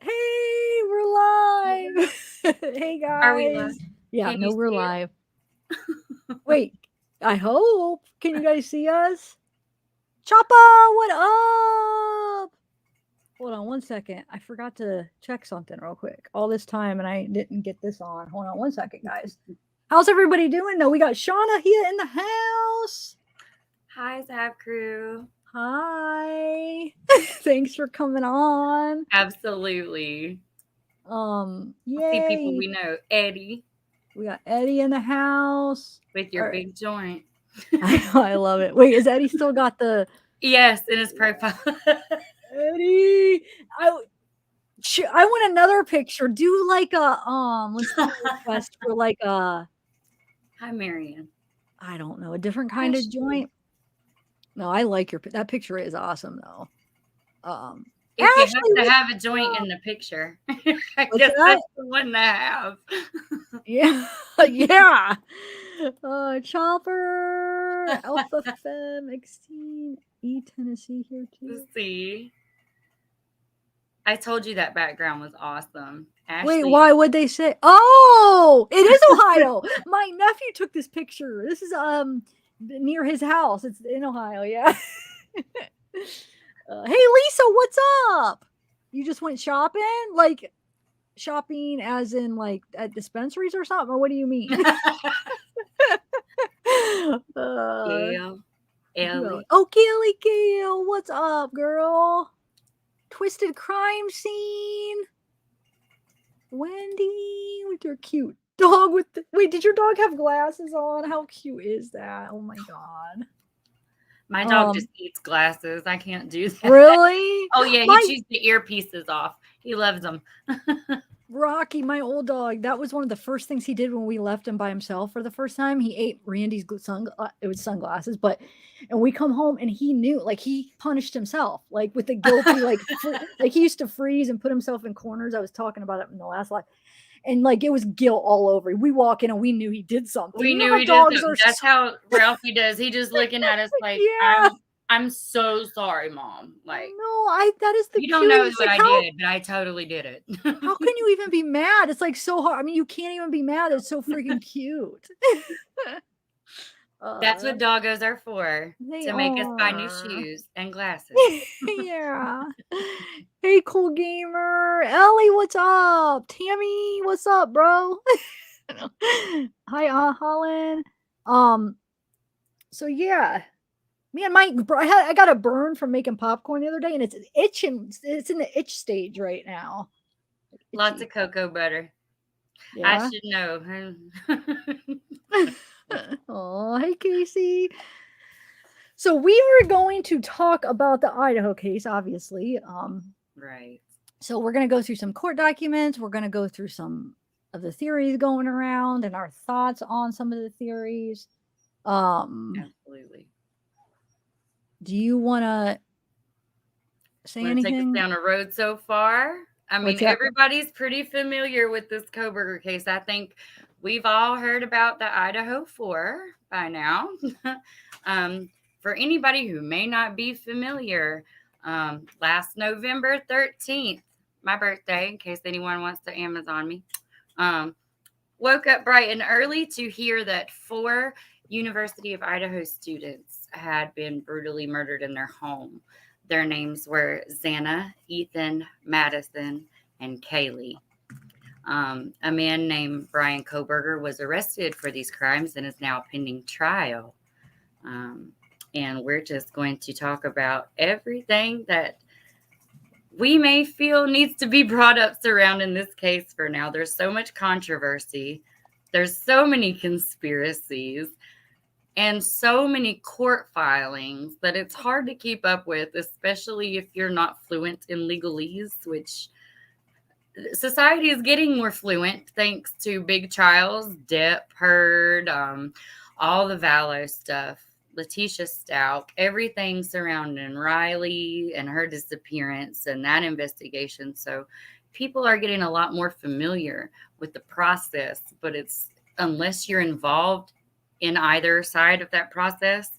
Hey, we're live. Hey Are we live? guys. Yeah, Can you no, we're see it? live. Wait, I hope. Can you guys see us? Choppa, what up? Hold on one second. I forgot to check something real quick. All this time and I didn't get this on. Hold on one second, guys. How's everybody doing? No, we got Shauna here in the house. Hi, Zap Crew. Hi. Thanks for coming on. Absolutely. See people Yay. we know. Eddie We got Eddie in the house. with your big joint. I love it. Wait, is Eddie still got the Yes, in his profile. Eddie? I want another picture. Do like a let's do a request for like a Hi, Marion. I don't know, a different kind of joint. No, I like that picture is awesome though. If you Ashley, have to have a joint in the picture, I what's guess that? that's the one to have. Yeah, yeah. Chopper, Alpha Fem, Xteen, E Tennessee here too. Let's see. I told you that background was awesome. Ashley. Wait, why would they say? Oh, it is Ohio. My nephew took this picture. This is near his house. It's in Ohio. Yeah. Hey Lisa, what's up? You just went shopping? Like shopping as in like at dispensaries or something? Or what do you mean? Gail. Ellie. Oh, Kelly Gail, what's up, girl? Twisted crime scene. Wendy with your cute dog with wait, did your dog have glasses on? How cute is that? Oh my god. My dog just eats glasses. I can't do that. Really? Oh yeah, he chews the earpieces off. He loves them. Rocky, my old dog, that was one of the first things he did when we left him by himself for the first time. He ate Randy's it was sunglasses, and we come home and he knew, like he punished himself, like with the guilty, like he used to freeze and put himself in corners. I was talking about it in the last live, and like it was guilt all over. We walk in and we knew he did something. We knew he did something. That's how Ralphie does. He just looking at us like, yeah. I'm so sorry, Mom. Like, no, that is the you don't know cutest. what I did, but I totally did it. How can you even be mad? It's like so hard. I mean, you can't even be mad. It's so freaking cute. That's what doggos are for, to make us buy new shoes and glasses. Yeah. Hey, cool gamer. Ellie, what's up? Tammy, what's up, bro? Hi, Holland. So yeah. Man, I got a burn from making popcorn the other day, and it's itching. It's in the itch stage right now. Lots of cocoa butter. Yeah. I should know. Oh, hey, Casey. So we are going to talk about the Idaho case, obviously. Right. So we're going to go through some court documents. We're going to go through some of the theories going around and our thoughts on some of the theories. Absolutely. Do you want to say anything? Take us down a road so far? I mean, everybody's pretty familiar with this Kohberger case. I think we've all heard about the Idaho 4 by now. For anybody who may not be familiar, last November 13th, my birthday, in case anyone wants to Amazon me, woke up bright and early to hear that 4 University of Idaho students had been brutally murdered in their home. Their names were Xana, Ethan, Madison, and Kaylee. A man named Brian Kohberger was arrested for these crimes and is now pending trial. And we're just going to talk about everything that we may feel needs to be brought up surrounding this case for now. There's so much controversy. There's so many conspiracies and so many court filings that it's hard to keep up with, especially if you're not fluent in legalese, which society is getting more fluent thanks to big trials, Depp, Heard, all the Vallow stuff, Letitia Stout, everything surrounding Riley and her disappearance and that investigation. So people are getting a lot more familiar with the process, but it's unless you're involved in either side of that process,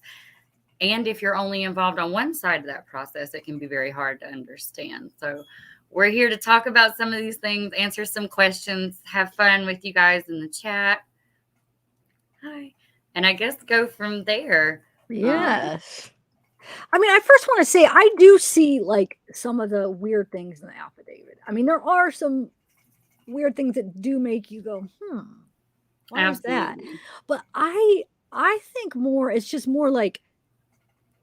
and if you're only involved on one side of that process, it can be very hard to understand. So we're here to talk about some of these things, answer some questions, have fun with you guys in the chat. Hi. And I guess go from there. Yes. I mean, I first want to say I do see like some of the weird things in the affidavit. I mean, there are some weird things that do make you go, why is that? But I think more it's just more like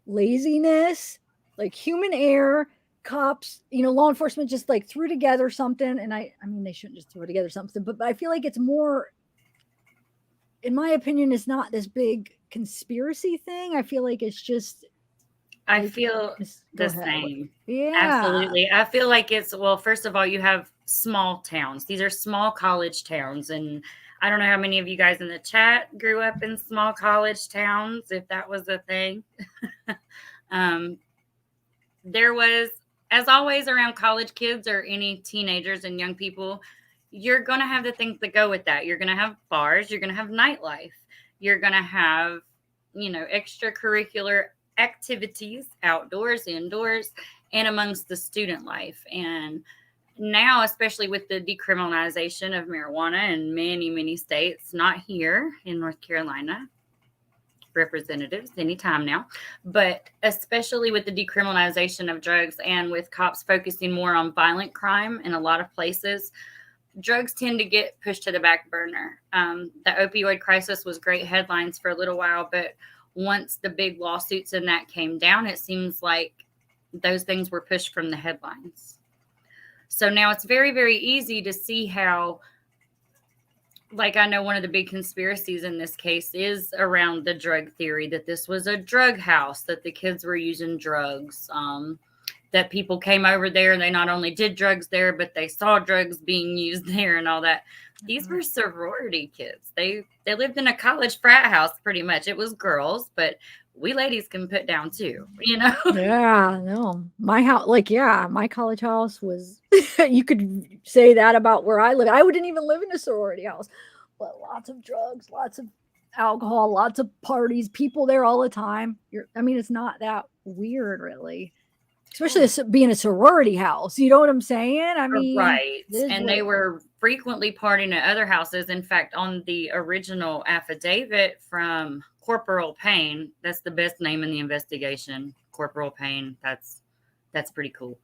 laziness, like human error. Cops, law enforcement just like threw together something, and I mean they shouldn't just throw together something, but I feel like it's more, in my opinion, it's not this big conspiracy thing. I feel like it's just I feel the same. Yeah. Absolutely. I feel like it's, well, first of all, you have small towns. These are small college towns. And I don't know how many of you guys in the chat grew up in small college towns, if that was a thing. There was, as always, around college kids or any teenagers and young people, you're going to have the things that go with that. You're going to have bars. You're going to have nightlife. You're going to have, extracurricular activities, outdoors, indoors, and amongst the student life. And now, especially with the decriminalization of marijuana in many, many states, not here in North Carolina, representatives anytime now, but especially with the decriminalization of drugs and with cops focusing more on violent crime in a lot of places, drugs tend to get pushed to the back burner. The opioid crisis was great headlines for a little while, but once the big lawsuits and that came down, it seems like those things were pushed from the headlines. So now it's very, very easy to see how, like, I know one of the big conspiracies in this case is around the drug theory, that this was a drug house, that the kids were using drugs, that people came over there and they not only did drugs there, but they saw drugs being used there and all that. These were sorority kids. They lived in a college frat house pretty much. It was girls, but we ladies can put down too, Yeah, no. My house, my college house was, you could say that about where I live. I wouldn't even live in a sorority house, but lots of drugs, lots of alcohol, lots of parties, people there all the time. It's not that weird, really. Especially being a sorority house. You know what I'm saying? Right. And they were frequently partying at other houses. In fact, on the original affidavit from Corporal Payne, that's the best name in the investigation. Corporal Payne. That's pretty cool.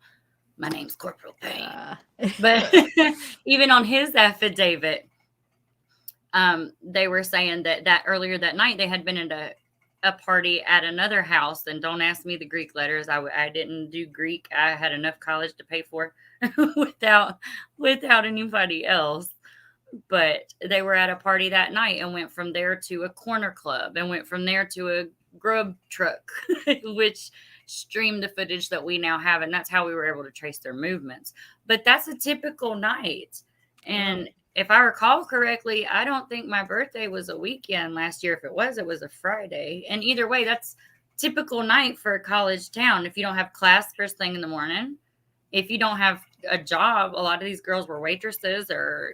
My name's Corporal Payne. But even on his affidavit, they were saying that earlier that night they had been in a party at another house, and don't ask me the Greek letters. I didn't do Greek. I had enough college to pay for without anybody else. But they were at a party that night and went from there to a corner club and went from there to a grub truck, which streamed the footage that we now have. And that's how we were able to trace their movements. But that's a typical night. And if I recall correctly, I don't think my birthday was a weekend last year. If it was a Friday. And either way, that's typical night for a college town. If you don't have class first thing in the morning, if you don't have a job, a lot of these girls were waitresses or,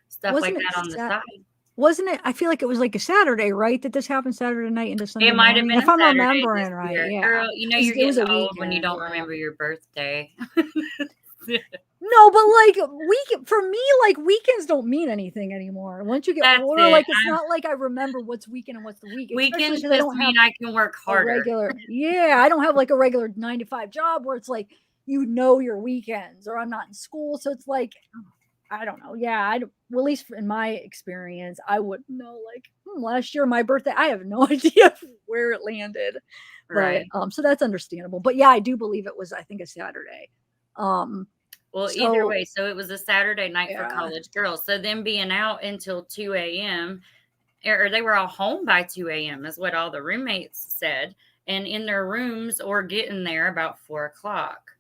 stuff like that on the side. Wasn't it? I feel like it was like a Saturday, right? That this happened Saturday night into Sunday morning. It might have been if I'm remembering right. Yeah. Girl, you're getting old when you don't remember your birthday. No, but for me, weekends don't mean anything anymore. Once you get older, it's not like I remember what's weekend and what's the weekend. Weekends just mean I can work harder. I don't have like a regular 9-to-5 job where it's like, your weekends, or I'm not in school. So it's like, I don't know. Yeah. Well, at least in my experience, I wouldn't know, last year, my birthday, I have no idea where it landed. Right. But, so that's understandable. But yeah, I do believe it was, I think, a Saturday. Well, either way, so it was a Saturday night for college girls. So them being out until 2 a.m., or they were all home by 2 a.m. is what all the roommates said, and in their rooms or getting there about 4 o'clock.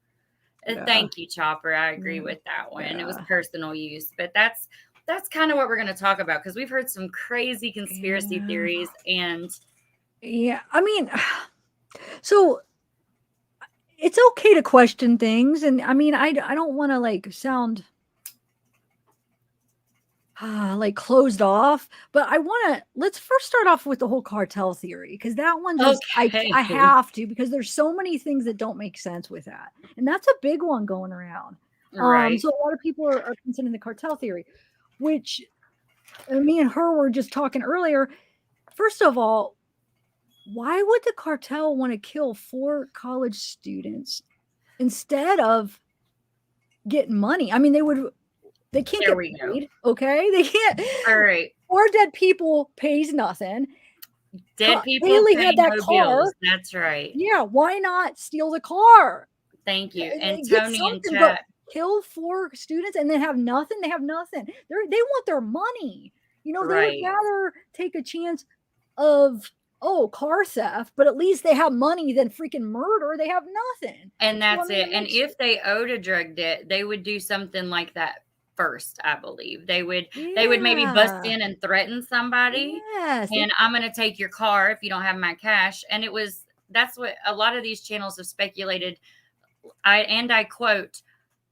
Thank you, Chopper. I agree with that one. It was personal use, but that's kind of what we're going to talk about, because we've heard some crazy conspiracy theories. And so it's okay to question things, and I don't want to sound closed off, but let's first start off with the whole cartel theory, because that one just I have to, because there's so many things that don't make sense with that, and that's a big one going around. Right. So a lot of people are considering the cartel theory, which me and her were just talking earlier. First of all, why would the cartel want to kill 4 college students instead of getting money? I mean, they can't There get we go. paid, okay? They can't. All right. 4 dead people pays nothing. Dead people Haley pay had that no car. bills. That's right. Yeah, why not steal the car? Thank you. And Get Tony in something, but chat. kill 4 students and then have nothing? They have nothing. They want their money. You know, they would Right. rather take a chance of, car theft, but at least they have money than freaking murder. They have nothing. And So, I that's mean, it. And if they owed a drug debt, they would do something like that first, I believe. They would maybe bust Yeah. in and threaten somebody. Yes. And I'm going to take your car if you don't have my cash. And that's what a lot of these channels have speculated. I quote,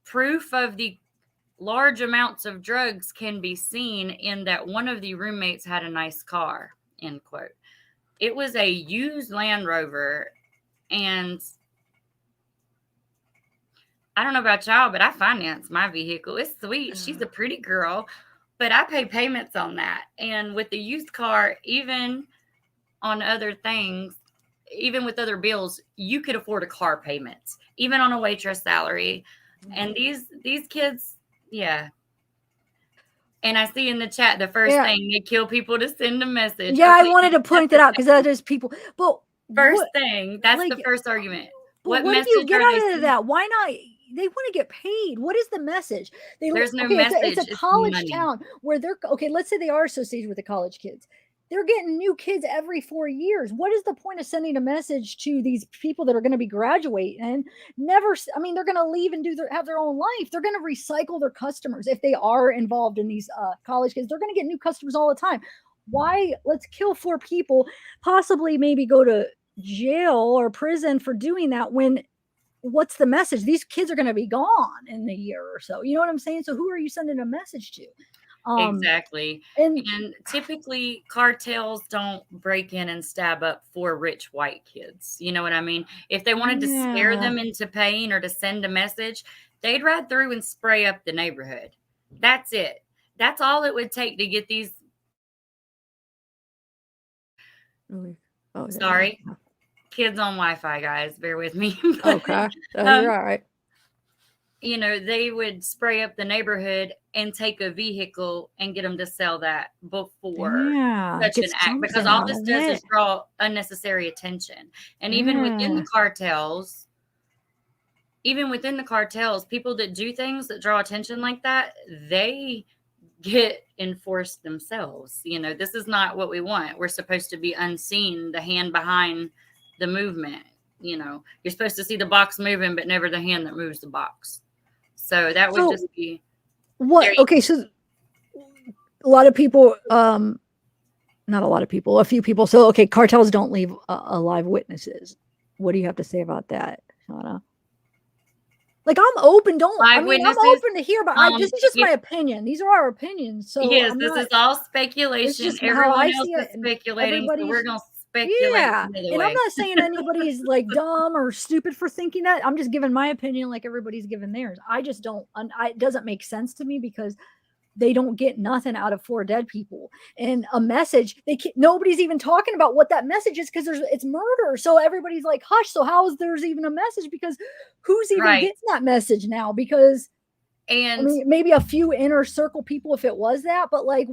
proof of the large amounts of drugs can be seen in that one of the roommates had a nice car, end quote. It was a used Land Rover. And I don't know about y'all, but I finance my vehicle. It's sweet. She's a pretty girl, but I pay payments on that. And with the used car, even on other things, even with other bills, you could afford a car payment, even on a waitress salary. And these kids, yeah. And I see in the chat the first thing, they kill people to send a message. Yeah, Okay, I wanted to point that out because that is people. But first thing, that's the first argument. What do you get out of that? Why not? They want to get paid. What is the message? There's no message. It's a college town where they're okay. Let's say they are associated with the college kids. They're getting new kids every 4 years. What is the point of sending a message to these people that are going to be graduating and never? I mean, they're going to leave and have their own life. They're going to recycle their customers if they are involved in these college kids. They're going to get new customers all the time. Why? Let's kill 4 people, possibly maybe go to jail or prison for doing that when what's the message? These kids are going to be gone in a year or so. You know what I'm saying? So who are you sending a message to? Exactly. And typically cartels don't break in and stab up 4 rich white kids. You know what I mean? If they wanted to scare them into paying or to send a message, they'd ride through and spray up the neighborhood. That's it. That's all it would take to get these. Sorry. Kids on Wi-Fi, guys. Bear with me. Okay. You're all right. You know, they would spray up the neighborhood and take a vehicle and get them to sell that before such an act, because all this does is draw unnecessary attention. And even within the cartels, people that do things that draw attention like that, they get enforced themselves. You know, this is not what we want. We're supposed to be unseen, the hand behind the movement. You know, you're supposed to see the box moving, but never the hand that moves the box. So that would just be what? Okay, so a lot of people, not a lot of people, a few people. So okay, cartels don't leave alive witnesses. What do you have to say about that, Shauna? Like, I'm open. I'm open to hear, but this is just my opinion. These are our opinions. So yes, this is all speculation. Everyone else is speculating, so we're going to speculate. Yeah, and I'm not saying anybody's like dumb or stupid for thinking that. I'm just giving my opinion like everybody's giving theirs. I just don't. It doesn't make sense to me because they don't get nothing out of 4 dead people and a message. Nobody's even talking about what that message is because it's murder. So everybody's like, hush. So how is there's even a message? Because who's even getting that message now? Because I mean, maybe a few inner circle people if it was that, but like,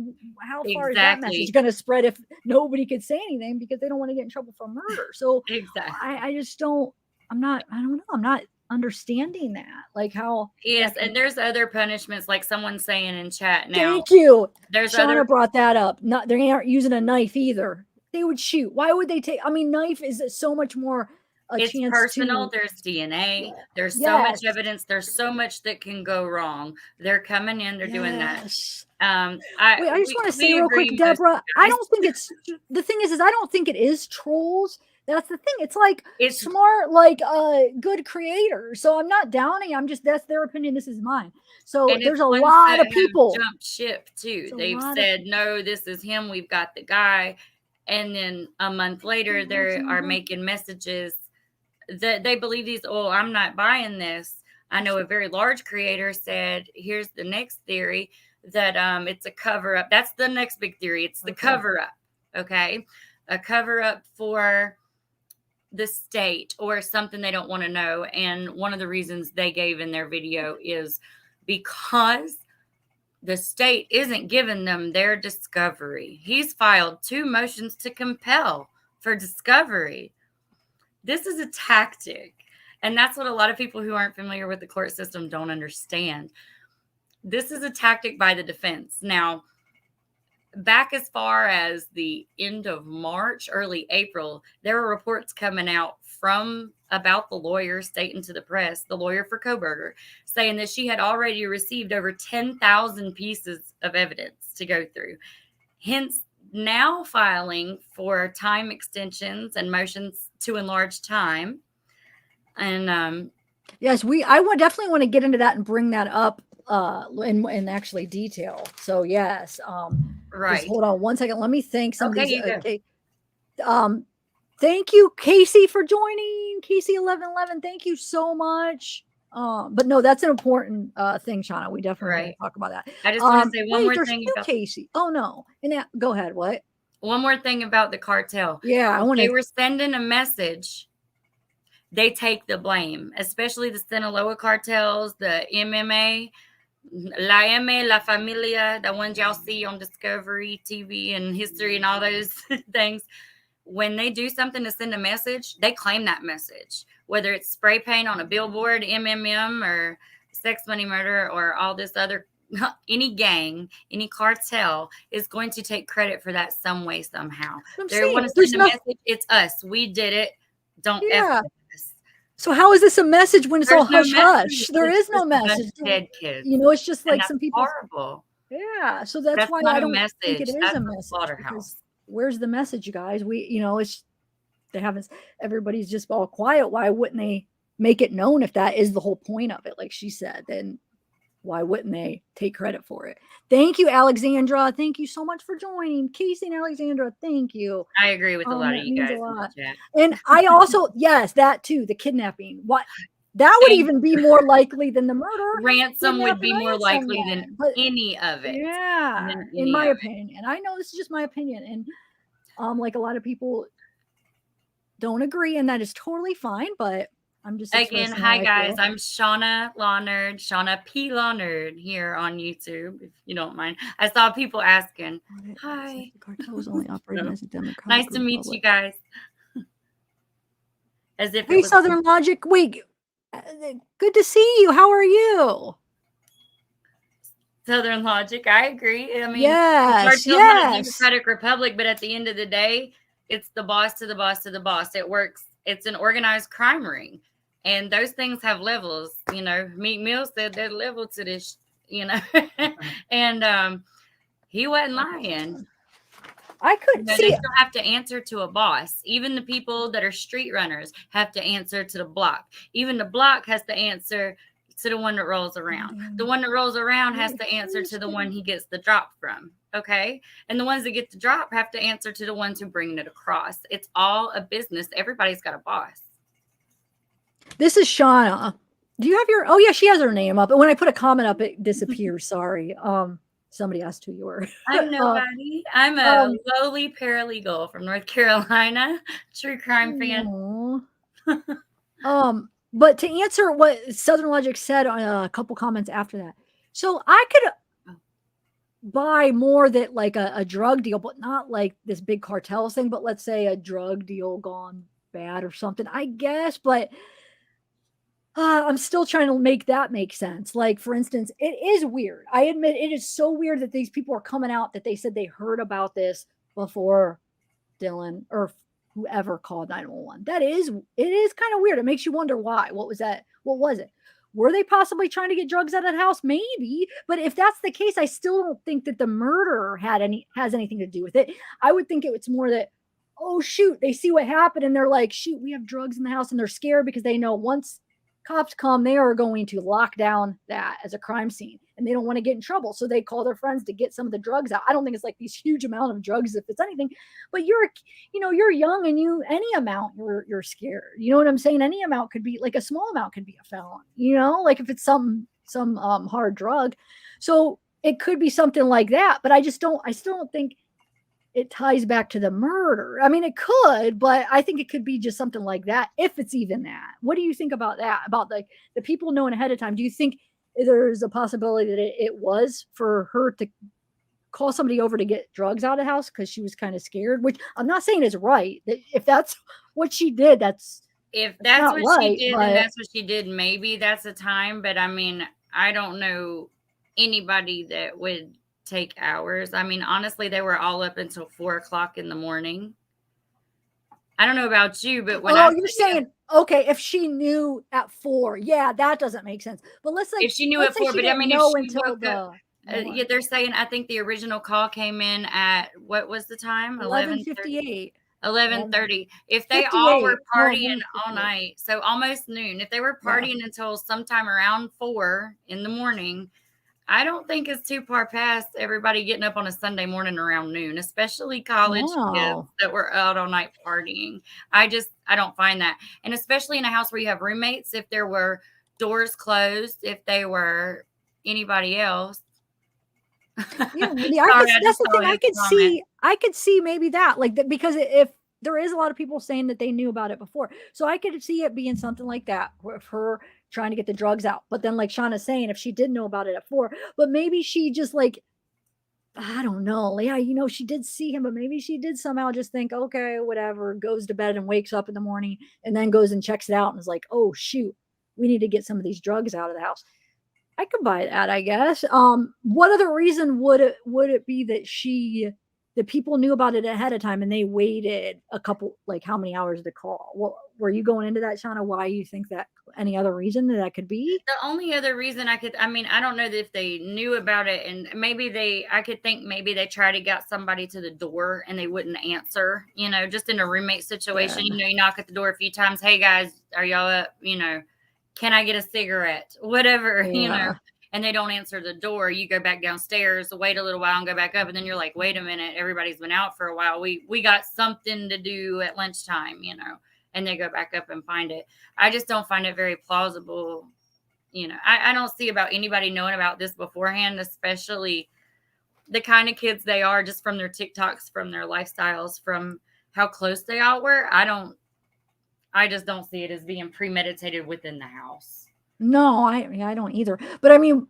how far is that message going to spread if nobody could say anything because they don't want to get in trouble for murder? So I just don't. I don't know. I'm not understanding that, like how. Yes, and there's other punishments, like someone's saying in chat now. Thank you. There's Shauna brought that up. They aren't using a knife either. They would shoot. Why would they take? I mean, knife is so much more. It's personal. There's DNA. There's so much evidence. There's so much that can go wrong. They're coming in. They're doing that. I just want to say real quick, Deborah. I don't think it's the thing is I don't think it is trolls. That's the thing. It's like it's smart, like good creators. So I'm not downing. I'm just that's their opinion. This is mine. So there's a lot of people jumped ship too. They've said no, this is him. We've got the guy, and then a month later they are making messages that they believe these. Oh, I'm not buying this. I know a very large creator said, here's the next theory, that it's a cover-up. That's the next big theory. It's the cover-up, okay? A cover-up for the state or something they don't want to know. And one of the reasons they gave in their video is because the state isn't giving them their discovery. He's filed 2 motions to compel for discovery. This is a tactic. And that's what a lot of people who aren't familiar with the court system don't understand. This is a tactic by the defense. Now, back as far as the end of March, early April, there were reports coming out from about the lawyer stating to the press, the lawyer for Kohberger, saying that she had already received over 10,000 pieces of evidence to go through. Hence, now filing for time extensions and motions to enlarge time. And yes, I would definitely want to get into that and bring that up in actually detail. So yes, right. Just hold on one second. Let me thank some of these. Okay. Thank you, Casey, for joining. Casey1111, thank you so much. But no, that's an important thing, Shauna. We definitely need to talk about that. I just want to say one more thing about Casey. Oh no, and go ahead. What? One more thing about the cartel. Yeah, they were sending a message. They take the blame, especially the Sinaloa cartels, the MMA, La M, La Familia, the ones y'all see on Discovery TV and History and all those things. When they do something to send a message, they claim that message, whether it's spray paint on a billboard, MMM, or sex, money, murder, or all this other, any gang, any cartel is going to take credit for that some way, somehow. They want to send a message. It's us. We did it. Don't F us. So how is this a message when it's all hush hush? There is no message. Dead kids. You know, it's just like some people. Horrible. Yeah. So that's why I don't think it is a message. Slaughterhouse. Where's the message, you guys? It's they haven't. Everybody's just all quiet. Why wouldn't they make it known if that is the whole point of it? Like she said, then why wouldn't they take credit for it? Thank you, Alexandra. Thank you so much for joining. Casey and Alexandra, thank you. I agree with a lot of you guys. And I also, yes, that too, the kidnapping. What? That would even be more likely than the murder. Ransom would be more likely than any of it. Yeah, in my opinion. And I know this is just my opinion. And like a lot of people don't agree, and that is totally fine. But I'm just again, hi guys. I'm Shauna Lawnerd, Shauna P. Lawnerd here on YouTube, if you don't mind. I saw people asking. Hi. The cartel was only operating as a Democrat. Nice to meet you guys. As if hey, Southern Logic. Wait. Good to see you. How are you? Southern Logic. I agree. I mean, yes. Not a democratic republic, but at the end of the day, it's the boss to the boss to the boss. It works. It's an organized crime ring, and those things have levels. You know, Meek Mill said there's level to this. You know, and he wasn't lying. I couldn't see. They still have to answer to a boss. Even the people that are street runners have to answer to the block. Even the block has to answer to the one that rolls around. The one that rolls around has to answer to the one he gets the drop from. Okay. And the ones that get the drop have to answer to the ones who bring it across. It's all a business. Everybody's got a boss. This is Shauna. Do you have your, oh yeah, she has her name up. And when I put a comment up, it disappears. Sorry. Somebody asked who you were. I'm nobody. I'm a lowly paralegal from North Carolina, true crime fan. But to answer what Southern Logic said on a couple comments after that, so I could buy more that like a drug deal, but not like this big cartel thing. But let's say a drug deal gone bad or something, I guess. But I'm still trying to make that make sense. Like, for instance, it is weird. I admit it is so weird that these people are coming out that they said they heard about this before Dylan or whoever called 911. It is kind of weird. It makes you wonder why. What was that? What was it? Were they possibly trying to get drugs out of the house? Maybe. But if that's the case, I still don't think that the murder has anything to do with it. I would think it's more that, oh, shoot, they see what happened and they're like, shoot, we have drugs in the house, and they're scared because they know once cops come, they are going to lock down that as a crime scene. and they don't want to get in trouble. So they call their friends to get some of the drugs out. I don't think it's like these huge amount of drugs, if it's anything, but you're young, and any amount you're scared. You know what I'm saying? Any amount could be, like, a small amount could be a felon, like if it's some hard drug. So it could be something like that, but I still don't think it ties back to the murder. I mean, it could, but I think it could be just something like that, if it's even that. What do you think about that? About, like, the people knowing ahead of time? Do you think there's a possibility that it was for her to call somebody over to get drugs out of the house because she was kind of scared? Which I'm not saying is right. If that's what she did, if that's what right, she did, and that's what she did, maybe that's a time. But I mean, I don't know anybody that would take hours. I mean, honestly, they were all up until 4:00 in the morning. I don't know about you, but when you're saying, okay, if she knew at 4, yeah, that doesn't make sense. But let's say if she knew at 4, but I mean, if she woke up, yeah, they're saying, I think the original call came in at, what was the time? 11:58. 11:30. If they all were partying all night, so almost noon, if they were partying until sometime around 4 in the morning, I don't think it's too far past everybody getting up on a Sunday morning around noon, especially college kids that were out all night partying. I don't find that. And especially in a house where you have roommates, if there were doors closed, if they were anybody else. Yeah, that's the thing. I could see maybe that, like, that, because if there is a lot of people saying that they knew about it before, so I could see it being something like that, with her trying to get the drugs out. But then, like Shauna's saying, if she did know about it at 4, but maybe she just, like, I don't know, yeah, she did see him, but maybe she did somehow just think, okay, whatever, goes to bed and wakes up in the morning and then goes and checks it out and is like, oh shoot, we need to get some of these drugs out of the house. I could buy that, I guess. What other reason would it be that the people knew about it ahead of time and they waited a couple, like, how many hours to call? Well, were you going into that, Shauna? Why you think that? Any other reason that could be? The only other reason I don't know that if they knew about it, and I could think maybe they tried to get somebody to the door and they wouldn't answer, just in a roommate situation. Yeah. You knock at the door a few times. Hey guys, are y'all up? Can I get a cigarette? Whatever, and they don't answer the door. You go back downstairs, wait a little while and go back up. And then you're like, wait a minute, everybody's been out for a while. We got something to do at lunchtime, and they go back up and find it. I just don't find it very plausible. I don't see about anybody knowing about this beforehand, especially the kind of kids they are, just from their TikToks, from their lifestyles, from how close they all were. I just don't see it as being premeditated within the house. No, I don't either. But I mean,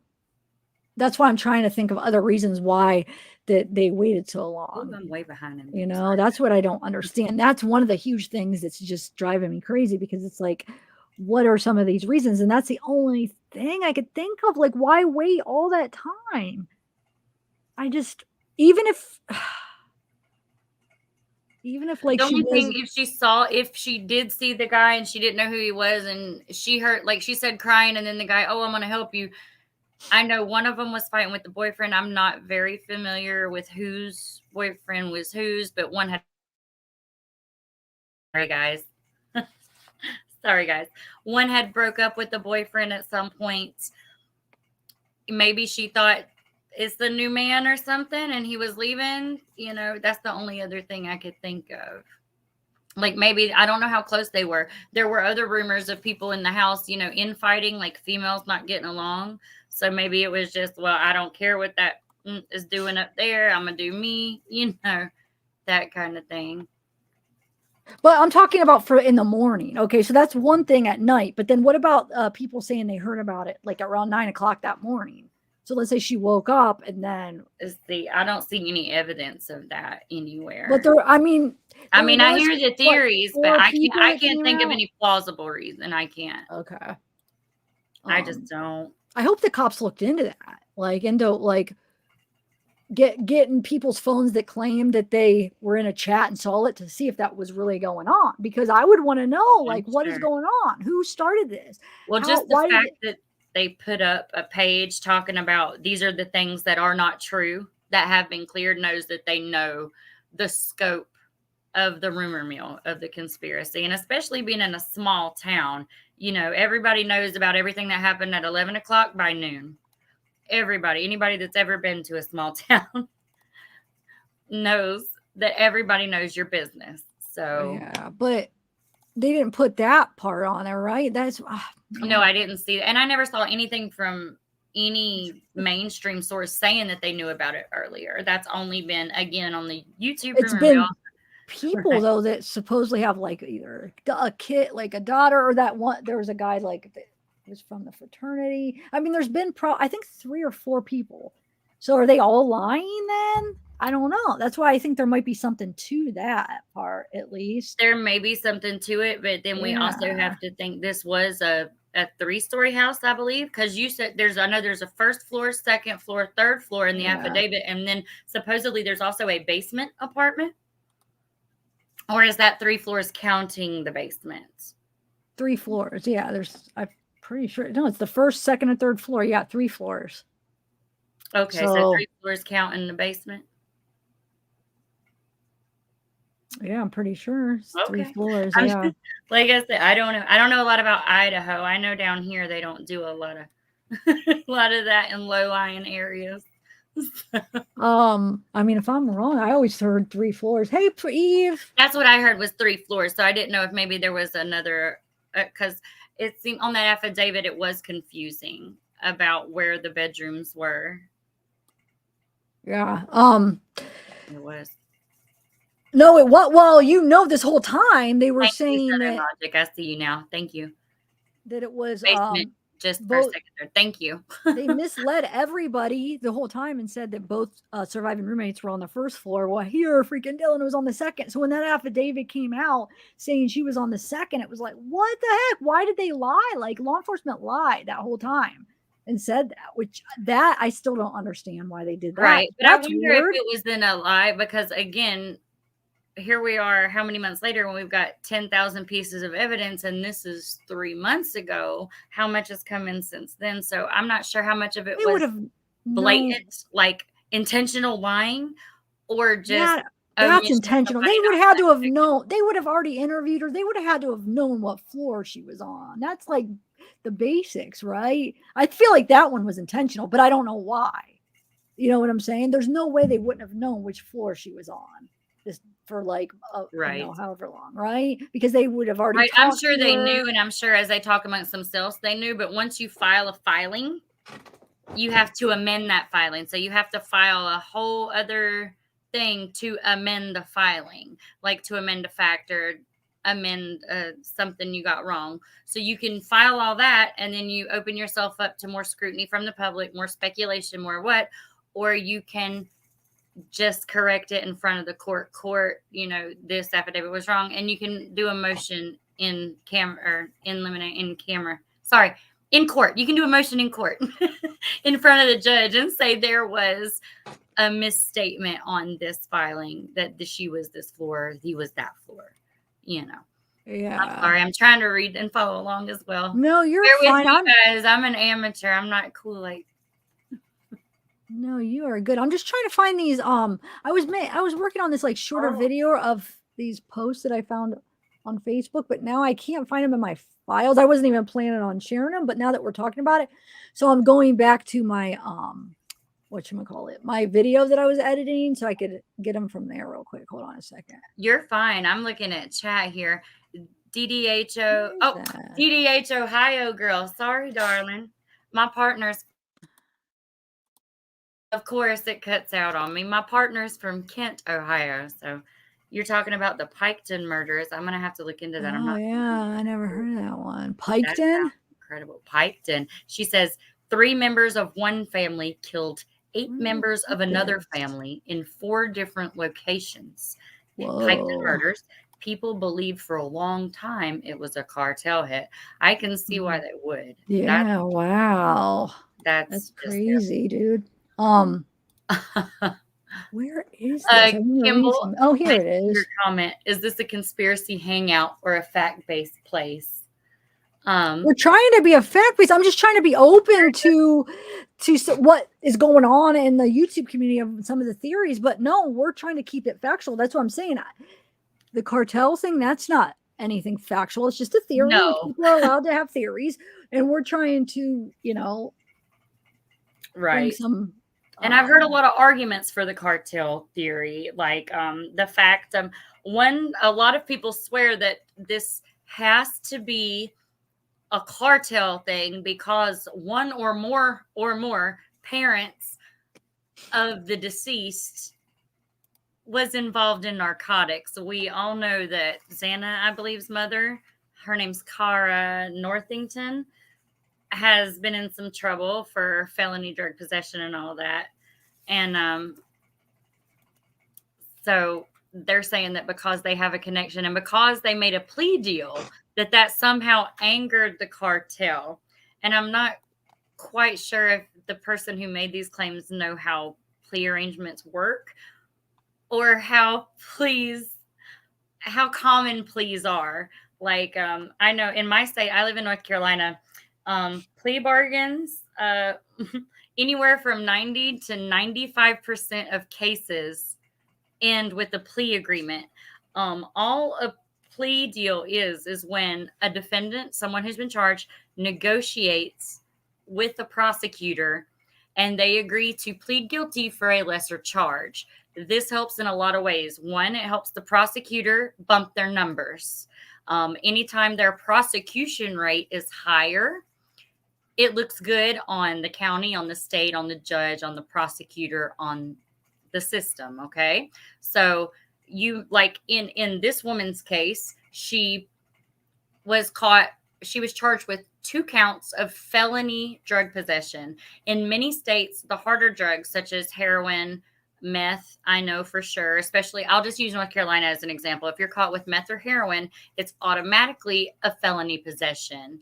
that's why I'm trying to think of other reasons why that they waited so long. Ooh, I'm way behind him. That's what I don't understand. That's one of the huge things that's just driving me crazy, because it's like, what are some of these reasons? And that's the only thing I could think of. Like, why wait all that time? Even if like, the only thing, if she did see the guy and she didn't know who he was, and she heard, like she said, crying, and then the guy, oh, I'm going to help you. I know one of them was fighting with the boyfriend. I'm not very familiar with whose boyfriend was whose, but one had. Sorry, guys. Sorry, guys. One had broke up with the boyfriend at some point. Maybe she thought it's the new man or something, and he was leaving. That's the only other thing I could think of. Like, maybe, I don't know how close they were. There were other rumors of people in the house, infighting, like females not getting along. So maybe it was just, well, I don't care what that is doing up there. I'm going to do me, that kind of thing. But I'm talking about for in the morning. Okay, so that's one thing at night. But then what about people saying they heard about it like around 9:00 that morning? So let's say she woke up and then. I don't see any evidence of that anywhere. But I hear the theories, but I can't think of any plausible reason. I can't. Okay. I just don't. I hope the cops looked into that, getting people's phones that claimed that they were in a chat and saw it, to see if that was really going on, because I would want to know, what is going on? Who started this? Well, just the fact that they put up a page talking about these are the things that are not true, that have been cleared, knows that they know the scope of the rumor mill of the conspiracy. And especially being in a small town, everybody knows about everything that happened at 11:00 by noon. anybody that's ever been to a small town knows that everybody knows your business. So yeah, but they didn't put that part on there, right? That's no, I didn't see that. And I never saw anything from any mainstream source saying that they knew about it earlier. That's only been, again, on the YouTube. It's been people though that supposedly have like either a kid, like a daughter, or that one. There was a guy like that was from the fraternity. I mean, there's been I think 3 or 4 people. So are they all lying then? I don't know. That's why I think there might be something to that part, at least. There may be something to it, but then we also have to think this was a 3-story house, I believe, because you said I know there's a first floor, second floor, third floor in the affidavit, and then supposedly there's also a basement apartment. Or is that 3 floors counting the basement? 3 floors. Yeah, I'm pretty sure. No, it's the first, second, and third floor. Yeah, 3 floors. Okay, so 3 floors counting the basement. Yeah, I'm pretty sure. It's 3 floors. Yeah. Yeah. Like I said, I don't know a lot about Idaho. I know down here they don't do a lot of that in low-lying areas. I mean, if I'm wrong, I always heard 3 floors. Hey, Eve. That's what I heard was 3 floors. So I didn't know if maybe there was another, because it seemed on that affidavit it was confusing about where the bedrooms were. Yeah. It was. No, well, this whole time they were saying that. Logic. I see you now. Thank you. That it was basement, just for a second there. Thank you. They misled everybody the whole time and said that both surviving roommates were on the first floor. Well, here freaking Dylan was on the second. So when that affidavit came out saying she was on the second, it was like, what the heck? Why did they lie? Like, law enforcement lied that whole time and said that, I still don't understand why they did that. Right. But that's I wonder weird. If it was then a lie, because again, here we are how many months later when we've got 10,000 pieces of evidence, and this is 3 months ago. How much has come in since then? So I'm not sure how much of it was blatant, like intentional lying, or just that's intentional. They would have had to have known. They would have already interviewed her. They would have had to have known what floor she was on. That's like the basics, right? I feel like that one was intentional, but I don't know why. You know what I'm saying? There's no way they wouldn't have known which floor she was on. Just for like right, however long, right? Because they would have already. Right. I'm sure they knew, and I'm sure as they talk amongst themselves, they knew. But once you file a filing, you have to amend that filing. So you have to file a whole other thing to amend the filing, like to amend a fact or amend something you got wrong. So you can file all that, and then you open yourself up to more scrutiny from the public, more speculation, more what, or you can just correct it in front of the court, this affidavit was wrong. And you can do a motion in court. You can do a motion in court in front of the judge and say there was a misstatement on this filing, that she was this floor, he was that floor, Yeah. I'm sorry. I'm trying to read and follow along as well. No, you're fine. With me, guys. I'm an amateur. I'm not cool like. No, you are good. I'm just trying to find these. I was working on this like shorter video of these posts that I found on Facebook, but now I can't find them in my files. I wasn't even planning on sharing them, but now that we're talking about it, so I'm going back to my my video that I was editing, so I could get them from there real quick. Hold on a second. You're fine. I'm looking at chat here. DDHO. Oh, DDH Ohio girl. Sorry, darling. My partner's. Of course, it cuts out on me. My partner's from Kent, Ohio. So you're talking about the Piketon murders. I'm going to have to look into that. I never heard of that one. Piketon? Incredible. Piketon. She says 3 members of one family killed 8 members of another family in 4 different locations. Piketon murders. People believed for a long time it was a cartel hit. I can see why they would. Yeah, wow. That's crazy, dude. Where is this? Kimball, here it is. Your comment: is this a conspiracy hangout or a fact-based place? We're trying to be a fact-based. I'm just trying to be open to what is going on in the YouTube community of some of the theories. But no, we're trying to keep it factual. That's what I'm saying. The cartel thing, that's not anything factual. It's just a theory. No. People are allowed to have theories, and we're trying to, Right. some. And I've heard a lot of arguments for the cartel theory, like the fact a lot of people swear that this has to be a cartel thing because one or more parents of the deceased was involved in narcotics. We all know that Xana, I believe's mother, her name's Cara Northington, has been in some trouble for felony drug possession and all that. And so they're saying that because they have a connection and because they made a plea deal, that somehow angered the cartel. And I'm not quite sure if the person who made these claims know how plea arrangements work or how common pleas are. Like, I know in my state, I live in North Carolina, plea bargains, anywhere from 90 to 95% of cases end with a plea agreement. All a plea deal is when a defendant, someone who's been charged, negotiates with the prosecutor and they agree to plead guilty for a lesser charge. This helps in a lot of ways. One, it helps the prosecutor bump their numbers. Anytime their prosecution rate is higher, it looks good on the county, on the state, on the judge, on the prosecutor, on the system. Okay. So you, like in this woman's case, she was charged with 2 counts of felony drug possession. In many states, the harder drugs such as heroin, meth, I know for sure, especially I'll just use North Carolina as an example. If you're caught with meth or heroin, it's automatically a felony possession.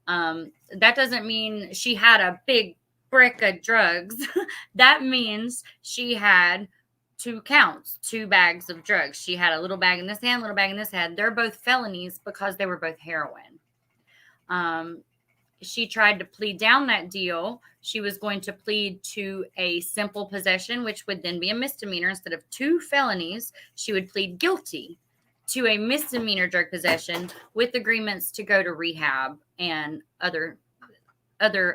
That doesn't mean she had a big brick of drugs. That means she had 2 counts, 2 bags of drugs. She had a little bag in this hand, little bag in this hand. They're both felonies because they were both heroin. She tried to plead down that deal. She was going to plead to a simple possession, which would then be a misdemeanor. Instead of 2 felonies, she would plead guilty to a misdemeanor drug possession with agreements to go to rehab and other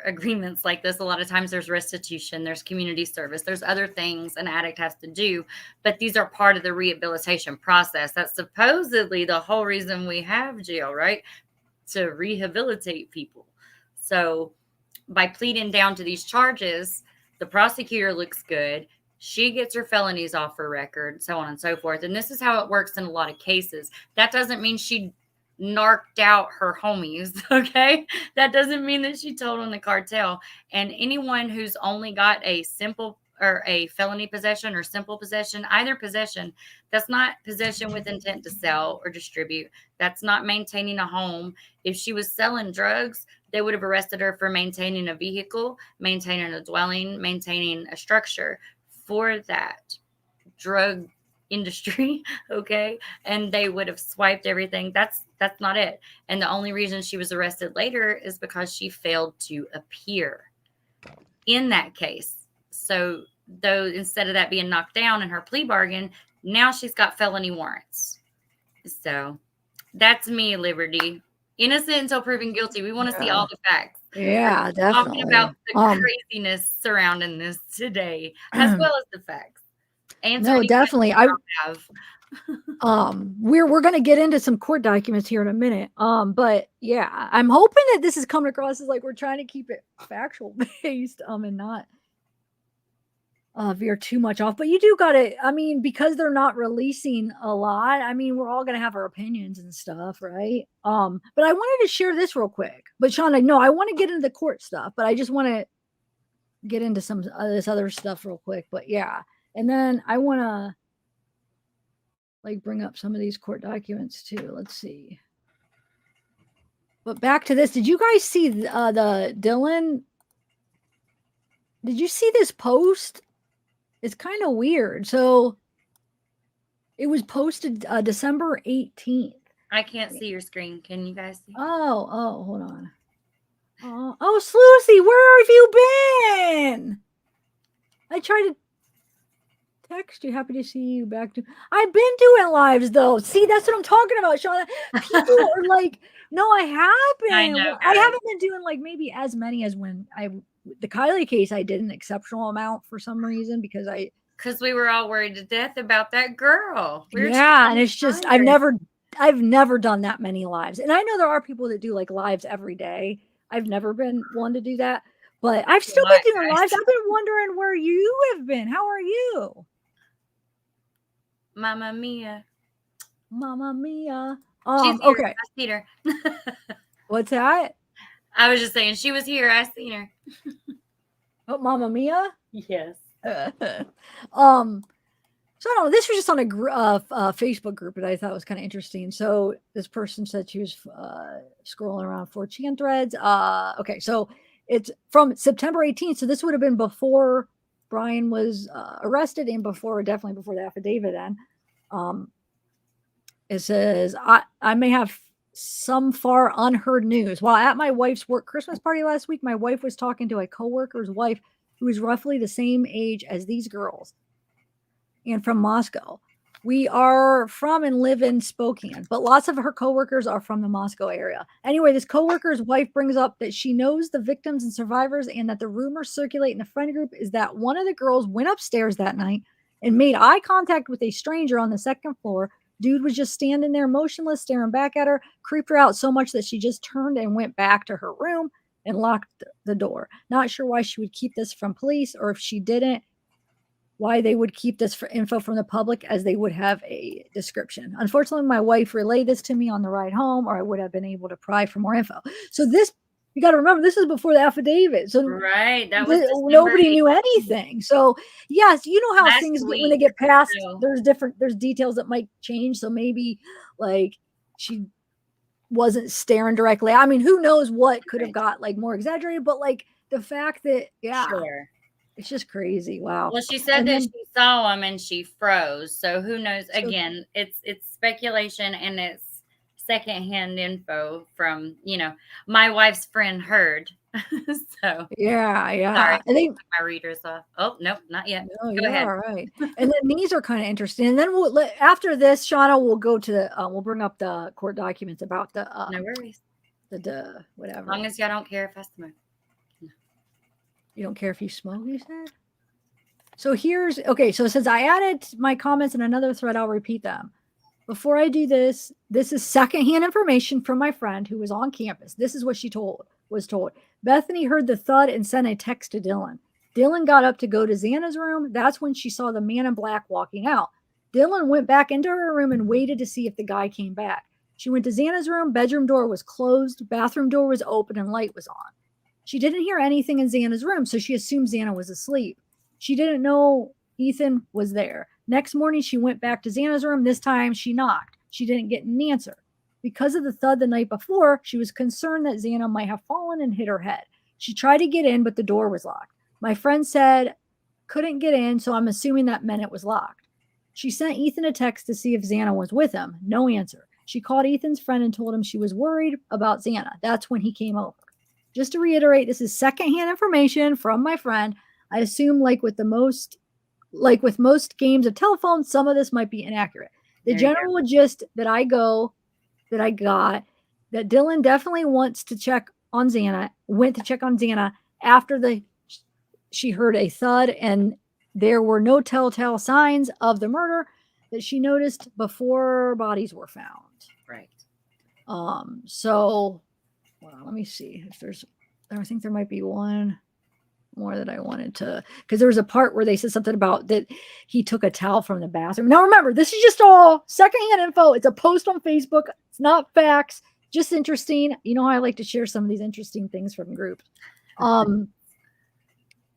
agreements like this. A lot of times there's restitution, there's community service, there's other things an addict has to do, but these are part of the rehabilitation process. That's supposedly the whole reason we have jail, right? To rehabilitate people. So by pleading down to these charges, the prosecutor looks good. She gets her felonies off her record, so on and so forth. And this is how it works in a lot of cases. That doesn't mean she narked out her homies, okay? That doesn't mean that she told on the cartel. And anyone who's only got a simple or a felony possession or simple possession, either possession, that's not possession with intent to sell or distribute. That's not maintaining a home. If she was selling drugs, they would have arrested her for maintaining a vehicle, maintaining a dwelling, maintaining a structure for that drug industry, okay? And they would have swiped everything. That's not it. And the only reason she was arrested later is because she failed to appear in that case. So though instead of that being knocked down in her plea bargain, now she's got felony warrants. So that's me, Liberty. Innocent until proven guilty. We want to see all the facts. Yeah, definitely. Talking about the craziness surrounding this today, as well as the facts. No, definitely. We're going to get into some court documents here in a minute. But yeah, I'm hoping that this is coming across as like we're trying to keep it factual based, and not veer too much off. But you do got to, I mean, because they're not releasing a lot, I mean, we're all going to have our opinions and stuff, right? But I wanted to share this real quick. But Shauna, no, I want to get into the court stuff, but I just want to get into some of this other stuff real quick. But yeah. And then I want to like bring up some of these court documents too. Let's see. But back to this. Did you guys see the Dylan? Did you see this post? It's kind of weird. So it was posted December 18th. I can't see your screen. Can you guys see? Oh, hold on. Oh, Sluicy, where have you been? I tried to text you. Happy to see you back. I've been doing lives though. See, that's what I'm talking about, Shauna. People are like, no, I haven't. I haven't been doing like maybe as many as when I The Kylie case, I did an exceptional amount for some reason because we were all worried to death about that girl. And it's just I've never done that many lives, and I know there are people that do like lives every day. I've never been one to do that, but I've still been doing lives. I've been wondering where you have been. How are you? Mamma mia. Mamma mia. She's here. Okay. I seen her. What's that? I was just saying she was here. I seen her. Oh, Mamma Mia? Yes. So I don't know. This was just on a Facebook group that I thought was kind of interesting. So this person said she was scrolling around 4chan threads. Okay, so it's from September 18th. So this would have been before Brian was arrested and definitely before the affidavit then. It says, I may have some far unheard news. While at my wife's work Christmas party last week, my wife was talking to a coworker's wife who is roughly the same age as these girls and from Moscow. We are from and live in Spokane, but lots of her coworkers are from the Moscow area. Anyway, this coworker's wife brings up that she knows the victims and survivors, and that the rumors circulate in the friend group is that one of the girls went upstairs that night and made eye contact with a stranger on the second floor. Dude was just standing there motionless, staring back at her, creeped her out so much that she just turned and went back to her room and locked the door. Not sure why she would keep this from police, or if she didn't, why they would keep this for info from the public, as they would have a description. Unfortunately, my wife relayed this to me on the ride home, or I would have been able to pry for more info. So this, you got to remember, this is before the affidavit. So right, that was nobody knew anything. So yes, you know how things get when they get passed. There's details that might change. So maybe like she wasn't staring directly. I mean, who knows what could have got like more exaggerated, but like the fact that Sure. It's just crazy. Wow. Well, she said that she saw him and she froze. So who knows? Again, it's speculation, and it's secondhand info from, my wife's friend heard. So yeah. Sorry, I think my readers off. Oh, nope, not yet. No, Go ahead. All right. And then these are kind of interesting. And then after this, Shauna, we'll go to the we'll bring up the court documents about the no worries. The whatever. As long as y'all don't care if I smoke. You don't care if you smoke, you said? So okay, so it says I added my comments in another thread. I'll repeat them. Before I do this, this is secondhand information from my friend who was on campus. This is what she was told. Bethany heard the thud and sent a text to Dylan. Dylan got up to go to Xana's room. That's when she saw the man in black walking out. Dylan went back into her room and waited to see if the guy came back. She went to Xana's room. Bedroom door was closed. Bathroom door was open and light was on. She didn't hear anything in Xana's room, so she assumed Xana was asleep. She didn't know Ethan was there. Next morning, she went back to Xana's room. This time, she knocked. She didn't get an answer. Because of the thud the night before, she was concerned that Xana might have fallen and hit her head. She tried to get in, but the door was locked. My friend said couldn't get in, so I'm assuming that meant it was locked. She sent Ethan a text to see if Xana was with him. No answer. She called Ethan's friend and told him she was worried about Xana. That's when he came over. Just to reiterate, this is secondhand information from my friend. I assume like with most games of telephone, some of this might be inaccurate. The general gist that I got, that Dylan definitely went to check on Xana after she heard a thud, and there were no telltale signs of the murder that she noticed before bodies were found. Right. So let me see if I think there might be one more that I wanted to, because there was a part where they said something about that he took a towel from the bathroom. Now remember, this is just all secondhand info. It's a post on Facebook. It's not facts, just interesting. You know how I like to share some of these interesting things from groups.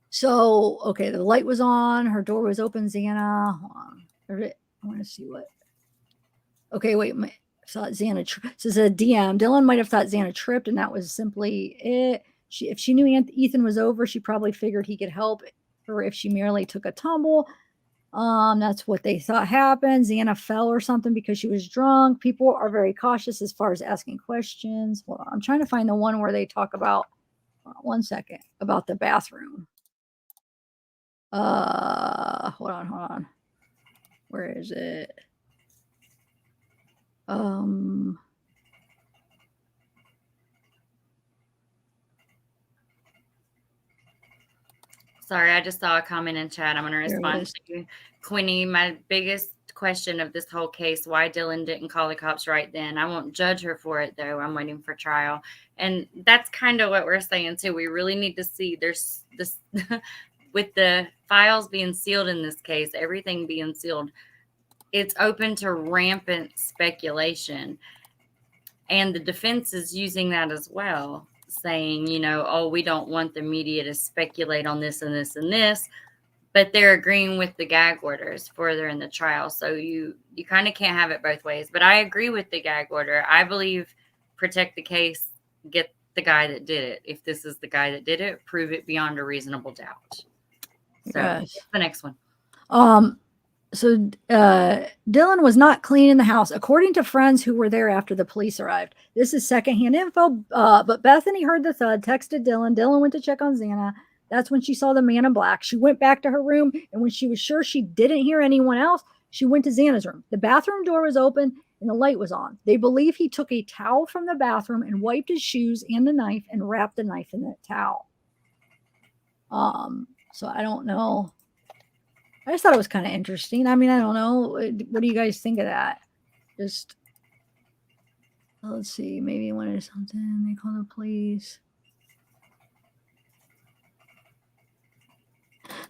So, okay, the light was on. Her door was open. Xana, hold on. I want to see what. Okay, wait. Thought Xana says a DM. Dylan might have thought Xana tripped, and that was simply it. If she knew Ethan was over, she probably figured he could help her if she merely took a tumble. That's what they thought happened. Xana fell or something because she was drunk. People are very cautious as far as asking questions. Hold on, I'm trying to find the one where they talk about. One second, about the bathroom. Hold on. Where is it? Sorry, I just saw a comment in chat. I'm going to There it respond is. to you. Quinny, my biggest question of this whole case, why Dylan didn't call the cops right then. I won't judge her for it, though. I'm waiting for trial. And that's kind of what we're saying, too. We really need to see there's this with the files being sealed in this case, everything being sealed, it's open to rampant speculation. And the defense is using that as well, saying, you know, oh, we don't want the media to speculate on this and this and this, but they're agreeing with the gag orders further in the trial. So you kind of can't have it both ways. But I agree with the gag order. I believe protect the case, get the guy that did it. If this is the guy that did it, prove it beyond a reasonable doubt. So Yes. the next one. So Dylan was not cleaning the house, according to friends who were there after the police arrived. This is secondhand info, but Bethany heard the thud, texted Dylan. Dylan went to check on Xana. That's when she saw the man in black. She went back to her room, and when she was sure she didn't hear anyone else, she went to Xana's room. The bathroom door was open, and the light was on. They believe he took a towel from the bathroom and wiped his shoes and the knife and wrapped the knife in the towel. So I don't know. I just thought it was kind of interesting. I mean, I don't know. What do you guys think of that? Just, let's see. Maybe he wanted something. They call the police.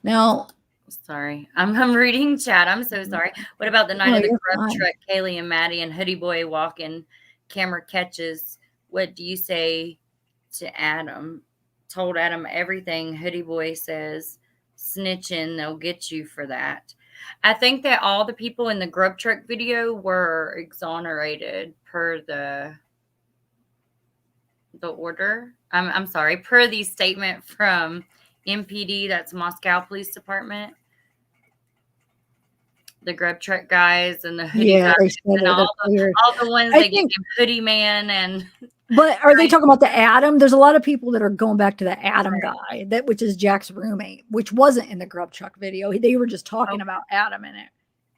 Now, sorry, I'm reading chat. I'm so sorry. What about the night of the grub truck? Kaylee and Maddie and Hoodie Boy walking, camera catches. What do you say to Adam? Told Adam everything. Hoodie Boy says, snitching, they'll get you for that. I think that all the people in the grub truck video were exonerated per the order. I'm sorry, per the statement from MPD, that's Moscow Police Department. The grub truck guys and the hoodie guys and all the ones they gave him Hoodie Man and. But are they talking about the Adam? There's a lot of people that are going back to the Adam guy, which is Jack's roommate, which wasn't in the grub truck video. They were just talking about Adam in it.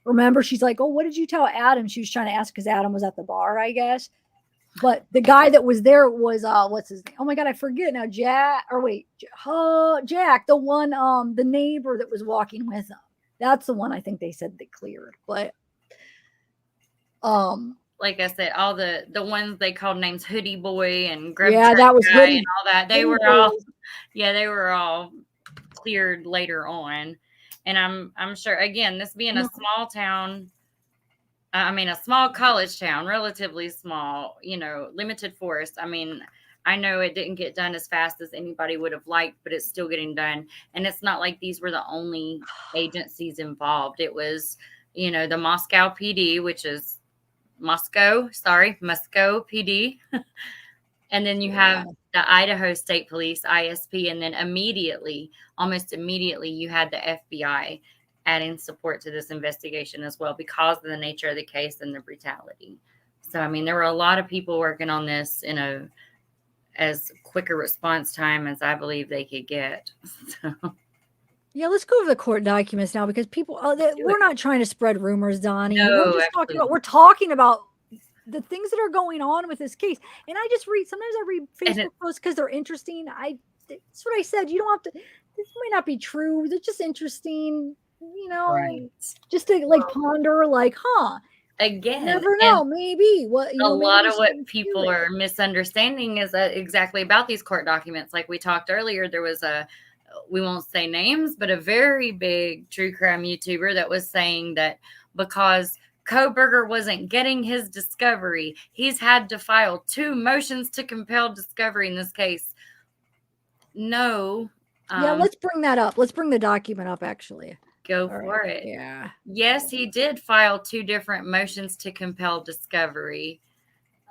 Remember, she's like, "Oh, what did you tell Adam?" She was trying to ask because Adam was at the bar, I guess. But the guy that was there was what's his name? Oh my god, I forget now. Jack, the one, the neighbor that was walking with him. That's the one I think they said they cleared. But like I said, all the ones they called names Hoodie Boy and Grub that was Guy Hoodie, and all that. They were all cleared later on. And I'm sure, again, this being a small town, a small college town, relatively small, limited force. I mean, I know it didn't get done as fast as anybody would have liked, but it's still getting done. And it's not like these were the only agencies involved. It was, the Moscow PD, which is Moscow PD. And then you have the Idaho State Police, ISP, and then almost immediately, you had the FBI adding support to this investigation as well because of the nature of the case and the brutality. So, I mean, there were a lot of people working on this in as quick a response time as I believe they could get. So. Yeah, let's go over the court documents now because people, we're not trying to spread rumors, Donnie. No, we're talking about the things that are going on with this case. And sometimes I read Facebook posts because they're interesting. That's what I said. You don't have to, this might not be true. They're just interesting, just to ponder, again, never know, maybe a lot of what people are misunderstanding is exactly about these court documents. Like we talked earlier, there was we won't say names, but a very big true crime YouTuber that was saying that because Kohberger wasn't getting his discovery, he's had to file 2 motions to compel discovery in this case. No. Let's bring that up. Let's bring the document up, actually. Go for it. Yeah. Yes, he did file 2 different motions to compel discovery.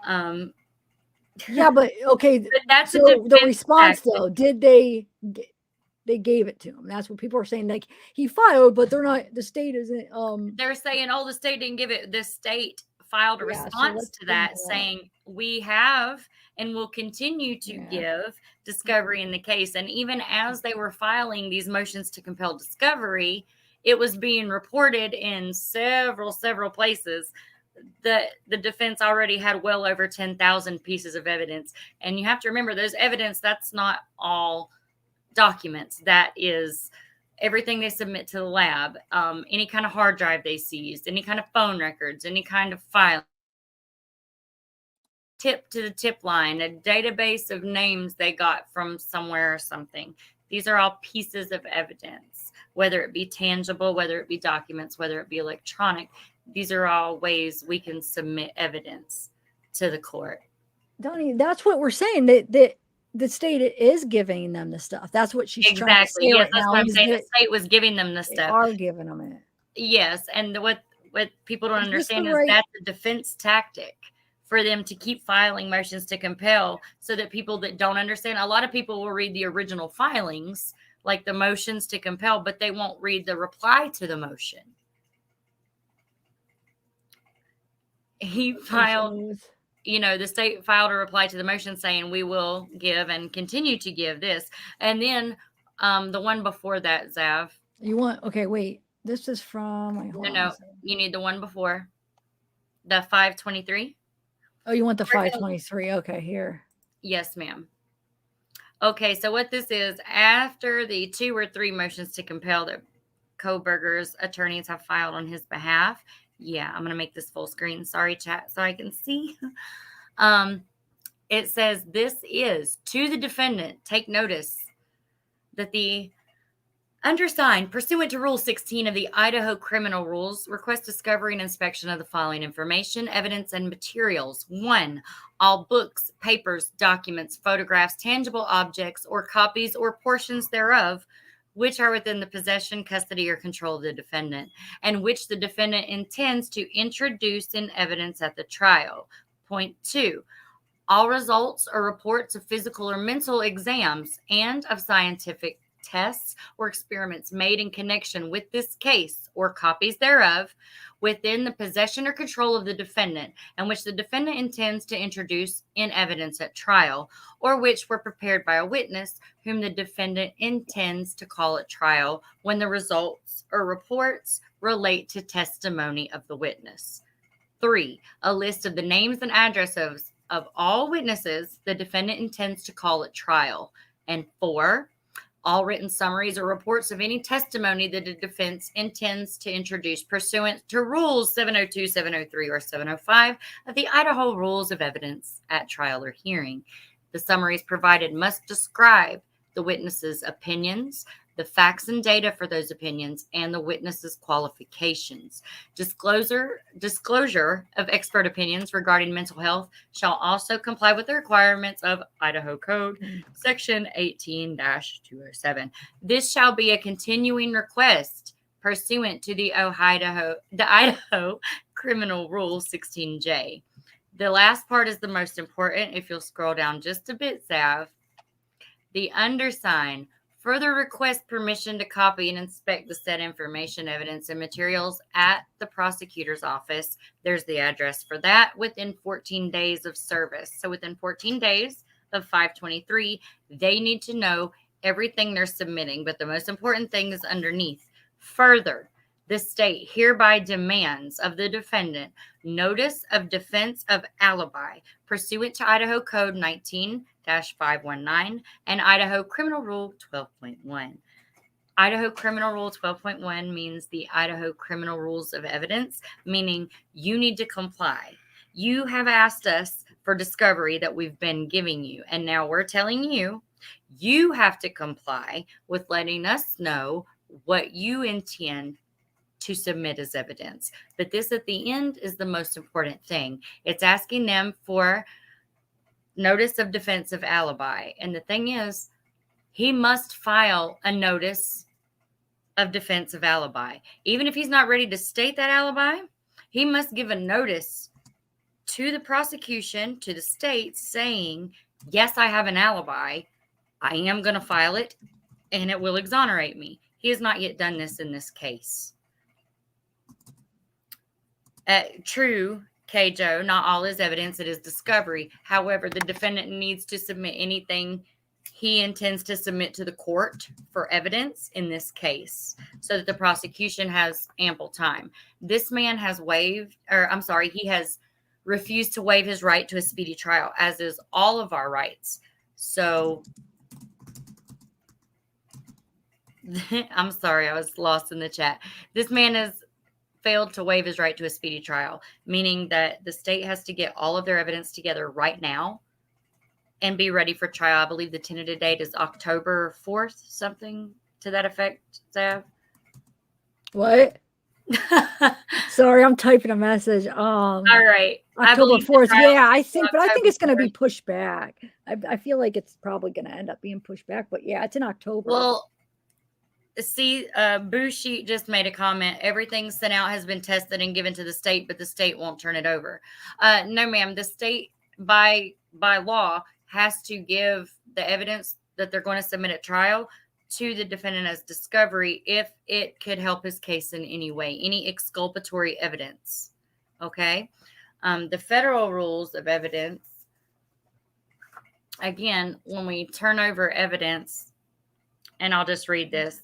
Yeah, but okay. But that's the response, though. Did they gave it to him? That's what people are saying. Like he filed, but they're not. The state isn't. They're saying, "Oh, the state didn't give it." The state filed a response to that, saying we have and will continue to give discovery in the case. And even as they were filing these motions to compel discovery, it was being reported in several places that the defense already had well over 10,000 pieces of evidence. And you have to remember those evidence, that's not all documents. That is everything they submit to the lab, any kind of hard drive they seized, any kind of phone records, any kind of file, tip to the tip line, a database of names they got from somewhere or something. These are all pieces of evidence, whether it be tangible, whether it be documents, whether it be electronic. These are all ways we can submit evidence to the court. Donnie, that's what we're saying, that the state is giving them the stuff. That's what she's trying to Exactly. say Yes, right that's now. what I'm Is saying. The that state was giving them the they stuff. are giving them it. Yes, and what people don't Is this the understand is right- that's a defense tactic for them to keep filing motions to compel, so that people that don't understand, a lot of people will read the original filings, like the motions to compel, but they won't read the reply to the motion. He filed, the state filed a reply to the motion saying we will give and continue to give this. And then the one before that, Zav. You want, okay, wait. This is from, No, you need the one before. The 523. Oh, you want the 523. Okay, here. Yes, ma'am. Okay, so what this is, after the 2 or 3 motions to compel that Kohberger's attorneys have filed on his behalf. Yeah, I'm going to make this full screen. Sorry, chat, so I can see. It says, this is to the defendant, take notice that the undersigned, pursuant to Rule 16 of the Idaho Criminal Rules, request discovery and inspection of the following information, evidence, and materials. 1, all books, papers, documents, photographs, tangible objects, or copies or portions thereof, which are within the possession, custody, or control of the defendant, and which the defendant intends to introduce in evidence at the trial. Point 2, all results or reports of physical or mental exams and of scientific tests or experiments made in connection with this case or copies thereof within the possession or control of the defendant, and which the defendant intends to introduce in evidence at trial, or which were prepared by a witness whom the defendant intends to call at trial when the results or reports relate to testimony of the witness. 3, a list of the names and addresses of all witnesses the defendant intends to call at trial. And 4, all written summaries or reports of any testimony that the defense intends to introduce pursuant to Rules 702, 703, or 705 of the Idaho Rules of Evidence at Trial or Hearing. The summaries provided must describe the witness's opinions, the facts and data for those opinions, and the witness's qualifications. Disclosure of expert opinions regarding mental health shall also comply with the requirements of Idaho Code, Section 18-207. This shall be a continuing request pursuant to the Idaho Criminal Rule 16J. The last part is the most important. If you'll scroll down just a bit, Zav. The undersigned further request permission to copy and inspect the said information, evidence, and materials at the prosecutor's office. There's the address for that, within 14 days of service. So within 14 days of 523, they need to know everything they're submitting. But the most important thing is underneath. Further, the state hereby demands of the defendant notice of defense of alibi pursuant to Idaho Code 19-519 and Idaho Criminal Rule 12.1. Idaho Criminal Rule 12.1 means the Idaho Criminal Rules of Evidence, meaning you need to comply. You have asked us for discovery that we've been giving you, and now we're telling you, you have to comply with letting us know what you intend to submit as evidence. But this at the end is the most important thing. It's asking them for notice of defense of alibi. And the thing is, he must file a notice of defense of alibi. Even if he's not ready to state that alibi, he must give a notice to the prosecution, to the state, saying, yes, I have an alibi. I am going to file it, and it will exonerate me. He has not yet done this in this case. True, Joe, not all is evidence. It is discovery. However, the defendant needs to submit anything he intends to submit to the court for evidence in this case so that the prosecution has ample time. This man has he has refused to waive his right to a speedy trial, as is all of our rights. So I'm sorry, I was lost in the chat. This man has failed to waive his right to a speedy trial, meaning that the state has to get all of their evidence together right now and be ready for trial. I believe the tentative date is October 4th, something to that effect, Zav. What? Sorry, I'm typing a message. All right. October 4th. Yeah, I think it's going to be 4th. pushed back. I feel like it's probably going to end up being pushed back, but yeah, it's in October. Well, see, Bushi just made a comment. Everything sent out has been tested and given to the state, but the state won't turn it over. No, ma'am. The state, by law, has to give the evidence that they're going to submit at trial to the defendant as discovery if it could help his case in any way, any exculpatory evidence. Okay? The federal rules of evidence, again, when we turn over evidence, and I'll just read this.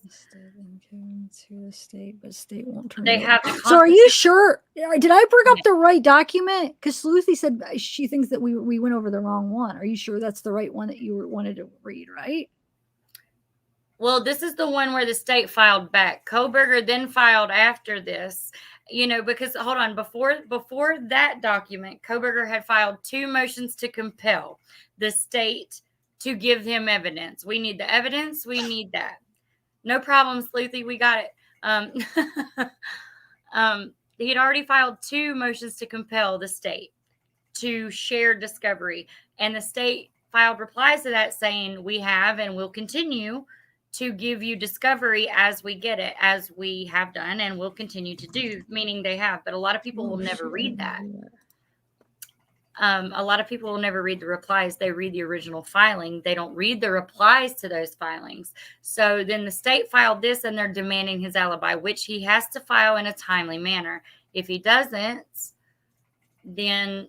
To the state, but state won't turn They it have. over. So, are you sure? Did I bring up the right document? Because Lucy said she thinks that we went over the wrong one. Are you sure that's the right one that you wanted to read? Right? Well, this is the one where the state filed back. Kohberger then filed after this. Because hold on, before that document, Kohberger had filed 2 motions to compel the state to give him evidence. We need the evidence. We need that. No problem, Sleuthy. We got it. He had already filed 2 motions to compel the state to share discovery. And the state filed replies to that saying, we have and will continue to give you discovery as we get it, as we have done and will continue to do, meaning they have. But a lot of people will never read that. A lot of people will never read the replies. They read the original filing. They don't read the replies to those filings. So then the state filed this and they're demanding his alibi, which he has to file in a timely manner. If he doesn't, then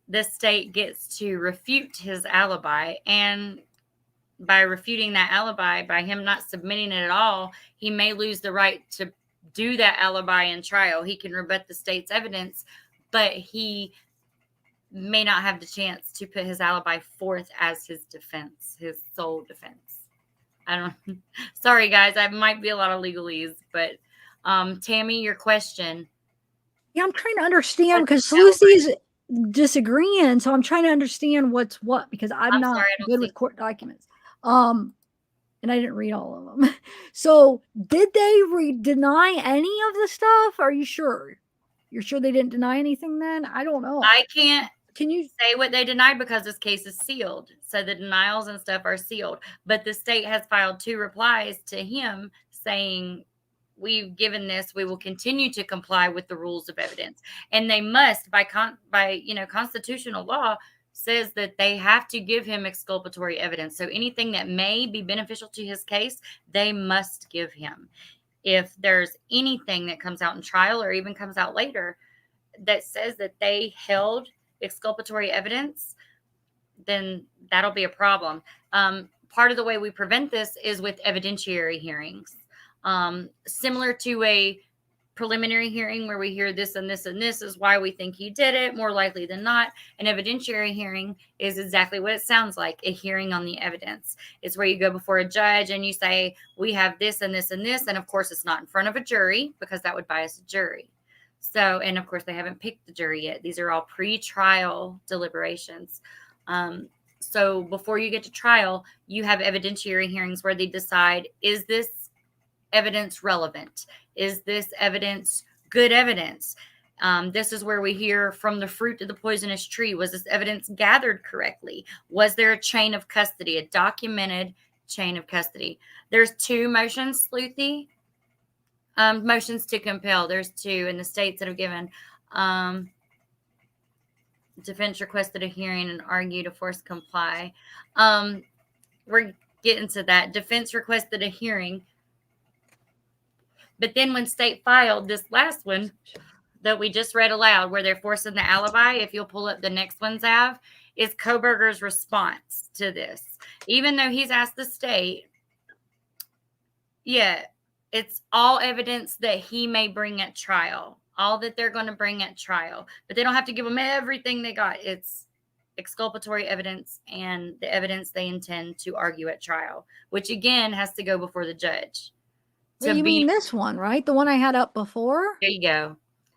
the state gets to refute his alibi. And by refuting that alibi, by him not submitting it at all, he may lose the right to do that alibi in trial. He can rebut the state's evidence, but he may not have the chance to put his alibi forth as his defense, his sole defense. I don't. Sorry, guys. I might be a lot of legalese, but Tammy, your question. Yeah, I'm trying to understand because Lucy's disagreeing, so I'm trying to understand what's what because I'm not good with court documents. And I didn't read all of them. So, did they deny any of the stuff? Are you sure? You're sure they didn't deny anything then? I don't know. I can't. Can you say what they denied because this case is sealed? So the denials and stuff are sealed. But the state has filed 2 replies to him saying, we've given this, we will continue to comply with the rules of evidence. And they must, by constitutional law, says that they have to give him exculpatory evidence. So anything that may be beneficial to his case, they must give him. If there's anything that comes out in trial or even comes out later that says that they held exculpatory evidence, then that'll be a problem. Part of the way we prevent this is with evidentiary hearings. Similar to a preliminary hearing where we hear this and this and this is why we think he did it, more likely than not. An evidentiary hearing is exactly what it sounds like, a hearing on the evidence. It's where you go before a judge and you say, we have this and this and this. And of course, it's not in front of a jury because that would bias a jury. So, and of course, they haven't picked the jury yet. These are all pre-trial deliberations. So before you get to trial, you have evidentiary hearings where they decide, is this evidence relevant? Is this evidence good evidence? This is where we hear from the fruit of the poisonous tree. Was this evidence gathered correctly? Was there a chain of custody, a documented chain of custody? There's 2 motions, Sleuthy. Motions to compel. There's 2 in the states that have given. Defense requested a hearing and argued to force comply. We're getting to that. Defense requested a hearing. But then when state filed this last one that we just read aloud, where they're forcing the alibi, if you'll pull up the next one, Zav, is Kohberger's response to this. Even though he's asked the state, it's all evidence that he may bring at trial, all that they're going to bring at trial. But they don't have to give them everything they got. It's exculpatory evidence, and the evidence they intend to argue at trial, which again has to go before the judge. You mean this one, right? The one I had up before? There you go.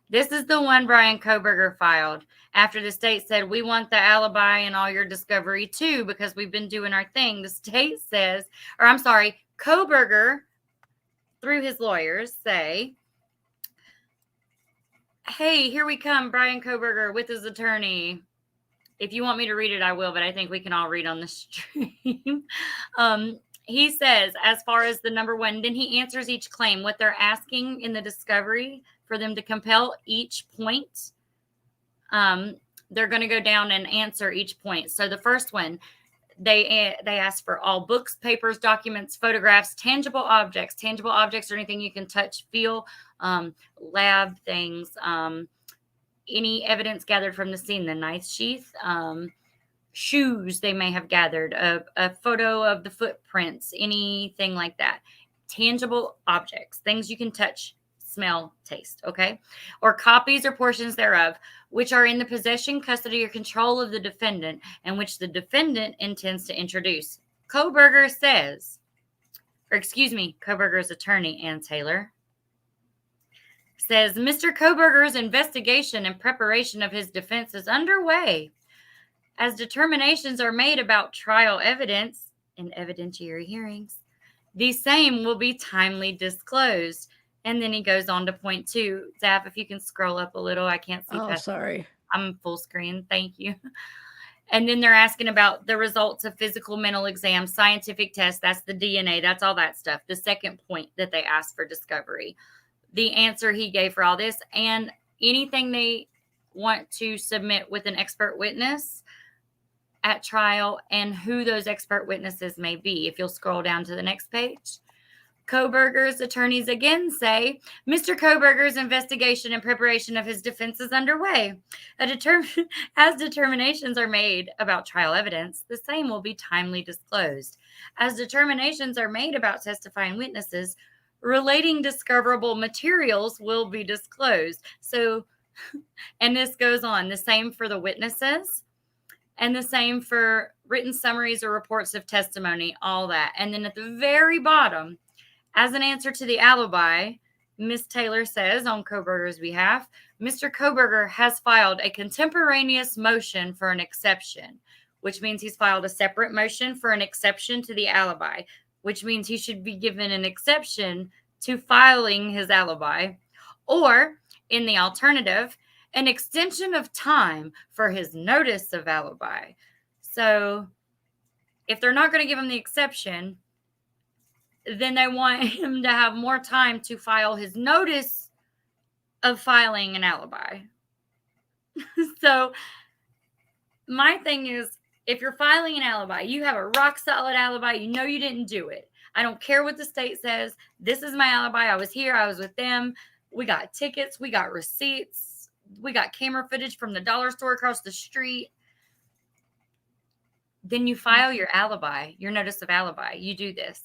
This is the one Brian Kohberger filed after the state said, we want the alibi and all your discovery too, because we've been doing our thing. The state says, or I'm sorry, Kohberger, through his lawyers, say, hey, here we come, Brian Kohberger with his attorney. If you want me to read it, I will, but I think we can all read on the stream. He says, as far as the number one, then he answers each claim, what they're asking in the discovery for them to compel each point. They're going to go down and answer each point. So the first one, they ask for all books, papers, documents, photographs, tangible objects are anything you can touch, feel, lab things, any evidence gathered from the scene, the knife sheath, shoes they may have gathered, a photo of the footprints, anything like that. Tangible objects, things you can touch, smell, taste, okay? Or copies or portions thereof, which are in the possession, custody, or control of the defendant, and which the defendant intends to introduce. Kohberger says, Kohberger's attorney, Ann Taylor, says, Mr. Kohberger's investigation and preparation of his defense is underway. As determinations are made about trial evidence in evidentiary hearings, the same will be timely disclosed. And then he goes on to point 2. Zap, if you can scroll up a little, I can't see. Oh, sorry. I'm full screen. Thank you. And then they're asking about the results of physical, mental exams, scientific tests. That's the DNA. That's all that stuff. The second point that they asked for discovery. The answer he gave for all this, and anything they want to submit with an expert witness at trial, and who those expert witnesses may be. If you'll scroll down to the next page. Kohberger's attorneys again say, Mr. Kohberger's investigation and preparation of his defense is underway. As determinations are made about trial evidence, the same will be timely disclosed. As determinations are made about testifying witnesses, relating discoverable materials will be disclosed. So, and this goes on, the same for the witnesses, and the same for written summaries or reports of testimony, all that. And then at the very bottom, as an answer to the alibi, Ms. Taylor says on Kohberger's behalf, Mr. Kohberger has filed a contemporaneous motion for an exception, which means he's filed a separate motion for an exception to the alibi, which means he should be given an exception to filing his alibi, or in the alternative, an extension of time for his notice of alibi. So if they're not going to give him the exception, then they want him to have more time to file his notice of filing an alibi. So my thing is, if you're filing an alibi, you have a rock solid alibi, you know you didn't do it. I don't care what the state says. This is my alibi. I was here. I was with them. We got tickets. We got receipts. We got camera footage from the dollar store across the street. Then you file your alibi, your notice of alibi. You do this.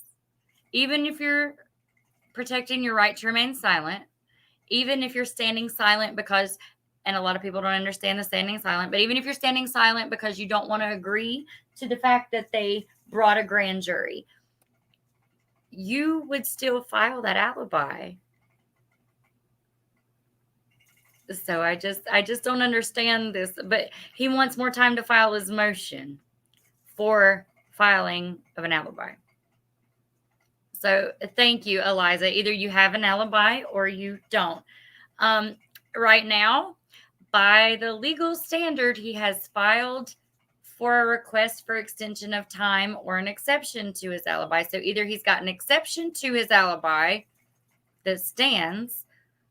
Even if you're protecting your right to remain silent, even if you're standing silent because, and a lot of people don't understand the standing silent, but even if you're standing silent because you don't want to agree to the fact that they brought a grand jury, you would still file that alibi. So I just don't understand this, but he wants more time to file his motion for filing of an alibi. So thank you, Eliza. Either you have an alibi or you don't. Right now, by the legal standard, he has filed for a request for extension of time or an exception to his alibi. So either he's got an exception to his alibi that stands,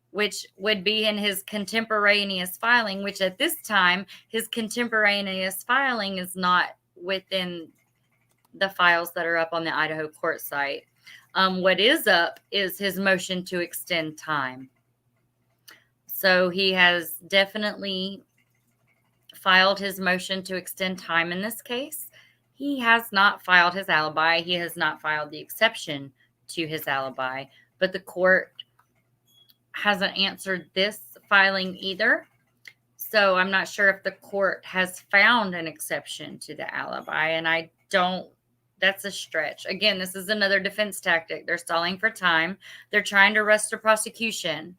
which would be in his contemporaneous filing, which at this time, his contemporaneous filing is not within the files that are up on the Idaho court site. What is up is his motion to extend time. So he has definitely filed his motion to extend time in this case. He has not filed his alibi. He has not filed the exception to his alibi, but the court hasn't answered this filing either. So I'm not sure if the court has found an exception to the alibi, and I don't. That's a stretch. Again, this is another defense tactic. They're stalling for time. They're trying to rush the prosecution.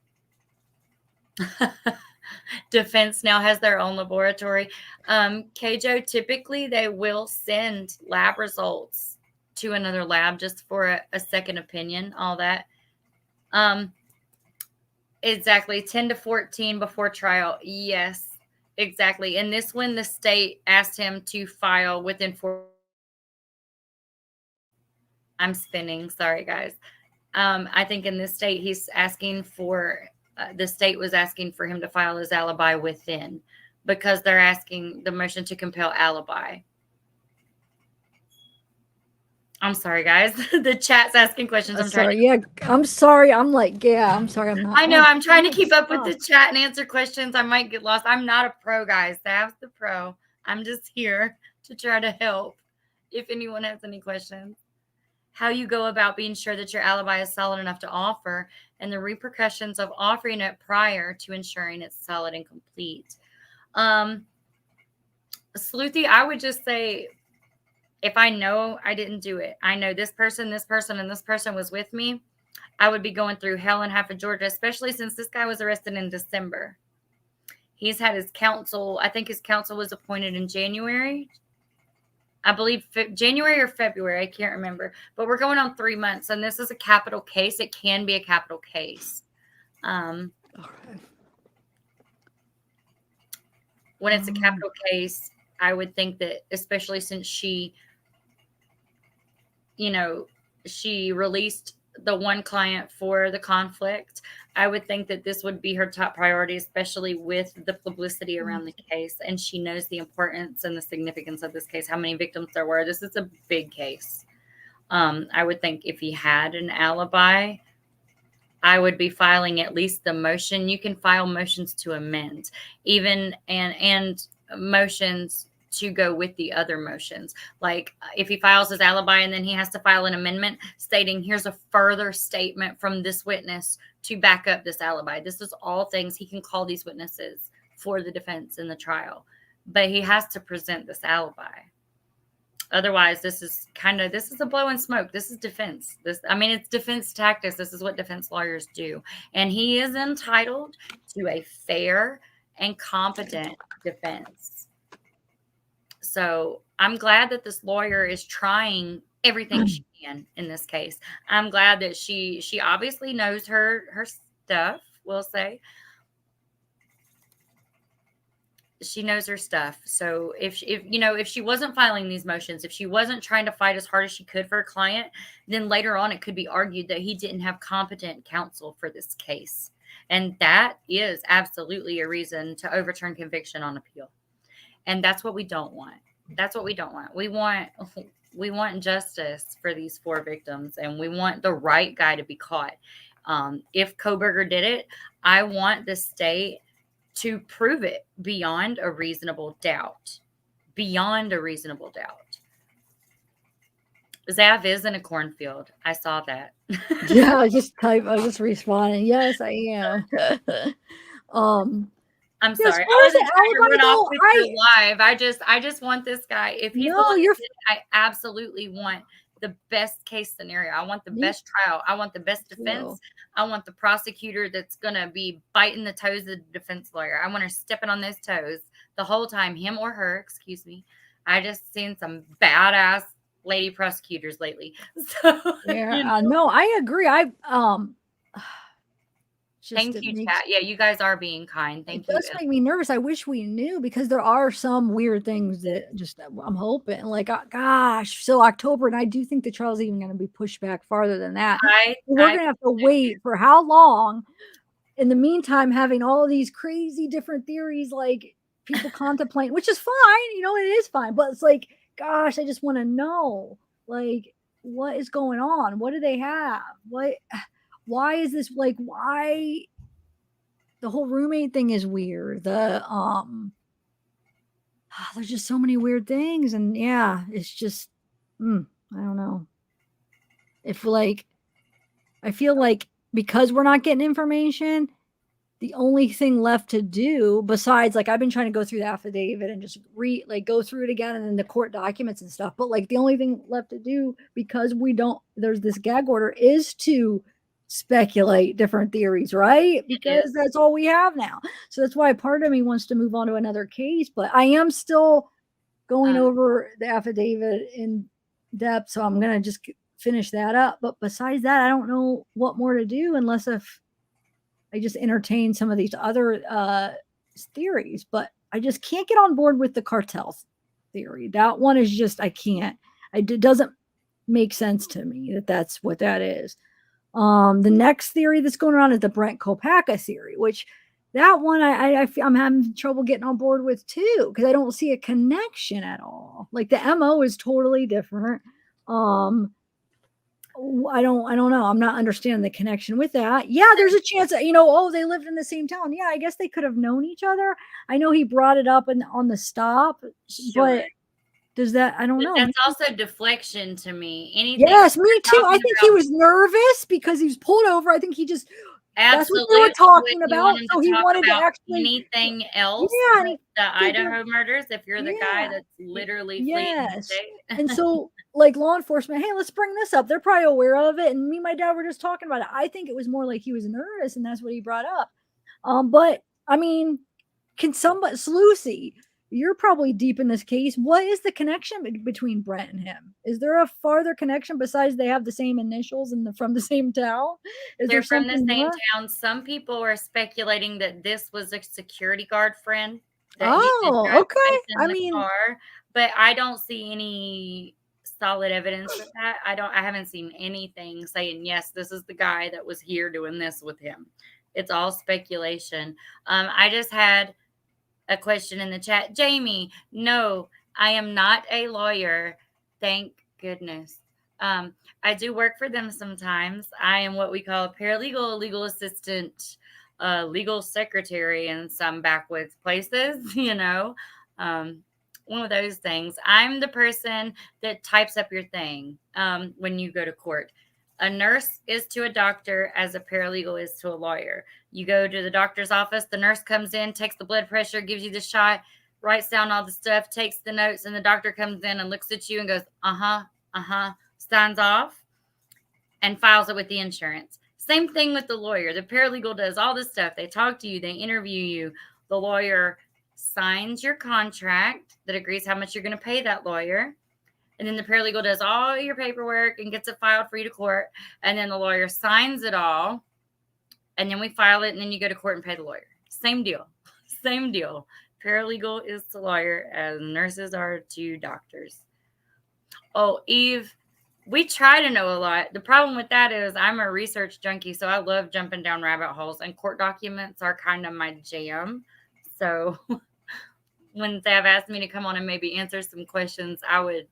Defense now has their own laboratory. Kjo, typically they will send lab results to another lab just for a second opinion, all that. Exactly. 10 to 14 before trial. Yes, exactly. And this one, the state asked him to file within 4. I'm spinning. Sorry, guys. I think in this state, he's asking for, the state was asking for him to file his alibi within, because they're asking the motion to compel alibi. I'm sorry, guys. The chat's asking questions. I'm sorry. Yeah, I'm sorry. I'm like, yeah, I'm sorry. I'm not. I know. I'm trying to keep up with the chat and answer questions. I might get lost. I'm not a pro, guys. Sav's the pro. I'm just here to try to help if anyone has any questions. How you go about being sure that your alibi is solid enough to offer, and the repercussions of offering it prior to ensuring it's solid and complete. Sleuthy, I would just say, if I know I didn't do it, I know this person, and this person was with me, I would be going through hell in half of Georgia, especially since this guy was arrested in December. He's had his counsel. I think his counsel was appointed in January. I believe January or February. I can't remember. But we're going on 3 months, and this is a capital case. It can be a capital case. When it's a capital case, I would think that, especially since she released the one client for the conflict, I would think that this would be her top priority, especially with the publicity around the case. And she knows the importance and the significance of this case, how many victims there were. This is a big case. I would think if he had an alibi, I would be filing at least the motion. You can file motions to amend, even and motions to go with the other motions. Like if he files his alibi and then he has to file an amendment stating, here's a further statement from this witness to back up this alibi. This is all things he can call these witnesses for the defense in the trial, but he has to present this alibi. Otherwise, this is a blow and smoke. This is defense. It's defense tactics. This is what defense lawyers do. And he is entitled to a fair and competent defense. So I'm glad that this lawyer is trying everything she can in this case. I'm glad that she obviously knows her stuff, we'll say. She knows her stuff. So if she wasn't filing these motions, if she wasn't trying to fight as hard as she could for a client, then later on it could be argued that he didn't have competent counsel for this case. And that is absolutely a reason to overturn conviction on appeal. And that's what we don't want. That's what we don't want. We want justice for these 4 victims, and we want the right guy to be caught. If Kohberger did it, I want the state to prove it beyond a reasonable doubt. Beyond a reasonable doubt. Zav is in a cornfield. I saw that. Yeah, I was just responding. Yes, I am. I'm sorry. I wasn't trying to run off with your live. I just want this guy. If he's I absolutely want the best case scenario. I want the best trial. I want the best defense. I want the prosecutor that's going to be biting the toes of the defense lawyer. I want her stepping on those toes the whole time, him or her, excuse me. I just seen some badass lady prosecutors lately. So yeah, no, I agree. Thank you, chat. Yeah, you guys are being kind. Thank you. It does make me nervous. I wish we knew, because there are some weird things that just I'm hoping. Like, gosh, so October, and I do think the trial's even going to be pushed back farther than that. We're going to have to wait for how long? In the meantime, having all these crazy different theories, like people contemplate, which is fine. It is fine. But it's like, gosh, I just want to know, like, what is going on? What do they have? Why is this, like, why the whole roommate thing is weird. There's just so many weird things, and yeah, it's just I don't know. I feel like because we're not getting information, the only thing left to do besides, like, I've been trying to go through the affidavit and just go through it again and then the court documents and stuff. But like the only thing left to do, because there's this gag order, is to speculate different theories, right? Because that's all we have now. So that's why part of me wants to move on to another case, but I am still going over the affidavit in depth. So I'm going to just finish that up. But besides that, I don't know what more to do unless if I just entertain some of these other theories, but I just can't get on board with the cartel theory. That one is just, I can't. It doesn't make sense to me that that's what that is. The next theory that's going around is the Brent Kopaka theory, which that one I'm having trouble getting on board with too, because I don't see a connection at all. Like the MO is totally different. I don't know. I'm not understanding the connection with that. Yeah, there's a chance that, they lived in the same town. Yeah, I guess they could have known each other. I know he brought it up on the stop, but does that, I don't know. That's also deflection to me. Anything. Yes, me too. I think he was nervous because he was pulled over. I think he just, that's what they were talking about. So he wanted to actually anything else. Yeah, the Idaho murders. If you're the guy that's literally fleeing the state. And so, like, law enforcement, hey, let's bring this up. They're probably aware of it. And me and my dad were just talking about it. I think it was more like he was nervous, and that's what he brought up. But I mean, can somebody, Lucy, you're probably deep in this case. What is the connection between Brent and him? Is there a farther connection besides they have the same initials and from the same town? They're from the same town. Some people are speculating that this was a security guard friend. Oh, okay. I mean, but I don't see any solid evidence of that. I haven't seen anything saying, yes, this is the guy that was here doing this with him. It's all speculation. I just had a question in the chat. Jamie, no, I am not a lawyer. Thank goodness. I do work for them sometimes. I am what we call a paralegal, a legal assistant, legal secretary in some backwoods places, one of those things. I'm the person that types up your thing when you go to court. A nurse is to a doctor as a paralegal is to a lawyer. You go to the doctor's office, the nurse comes in, takes the blood pressure, gives you the shot, writes down all the stuff, takes the notes, and the doctor comes in and looks at you and goes, signs off and files it with the insurance. Same thing with the lawyer. The paralegal does all this stuff. They talk to you, they interview you. The lawyer signs your contract that agrees how much you're going to pay that lawyer. And then the paralegal does all your paperwork and gets it filed for you to court. And then the lawyer signs it all. And then we file it. And then you go to court and pay the lawyer. Same deal. Same deal. Paralegal is to lawyer as nurses are to doctors. Oh, Eve, we try to know a lot. The problem with that is I'm a research junkie. So I love jumping down rabbit holes. And court documents are kind of my jam. So when they have asked me to come on and maybe answer some questions, I would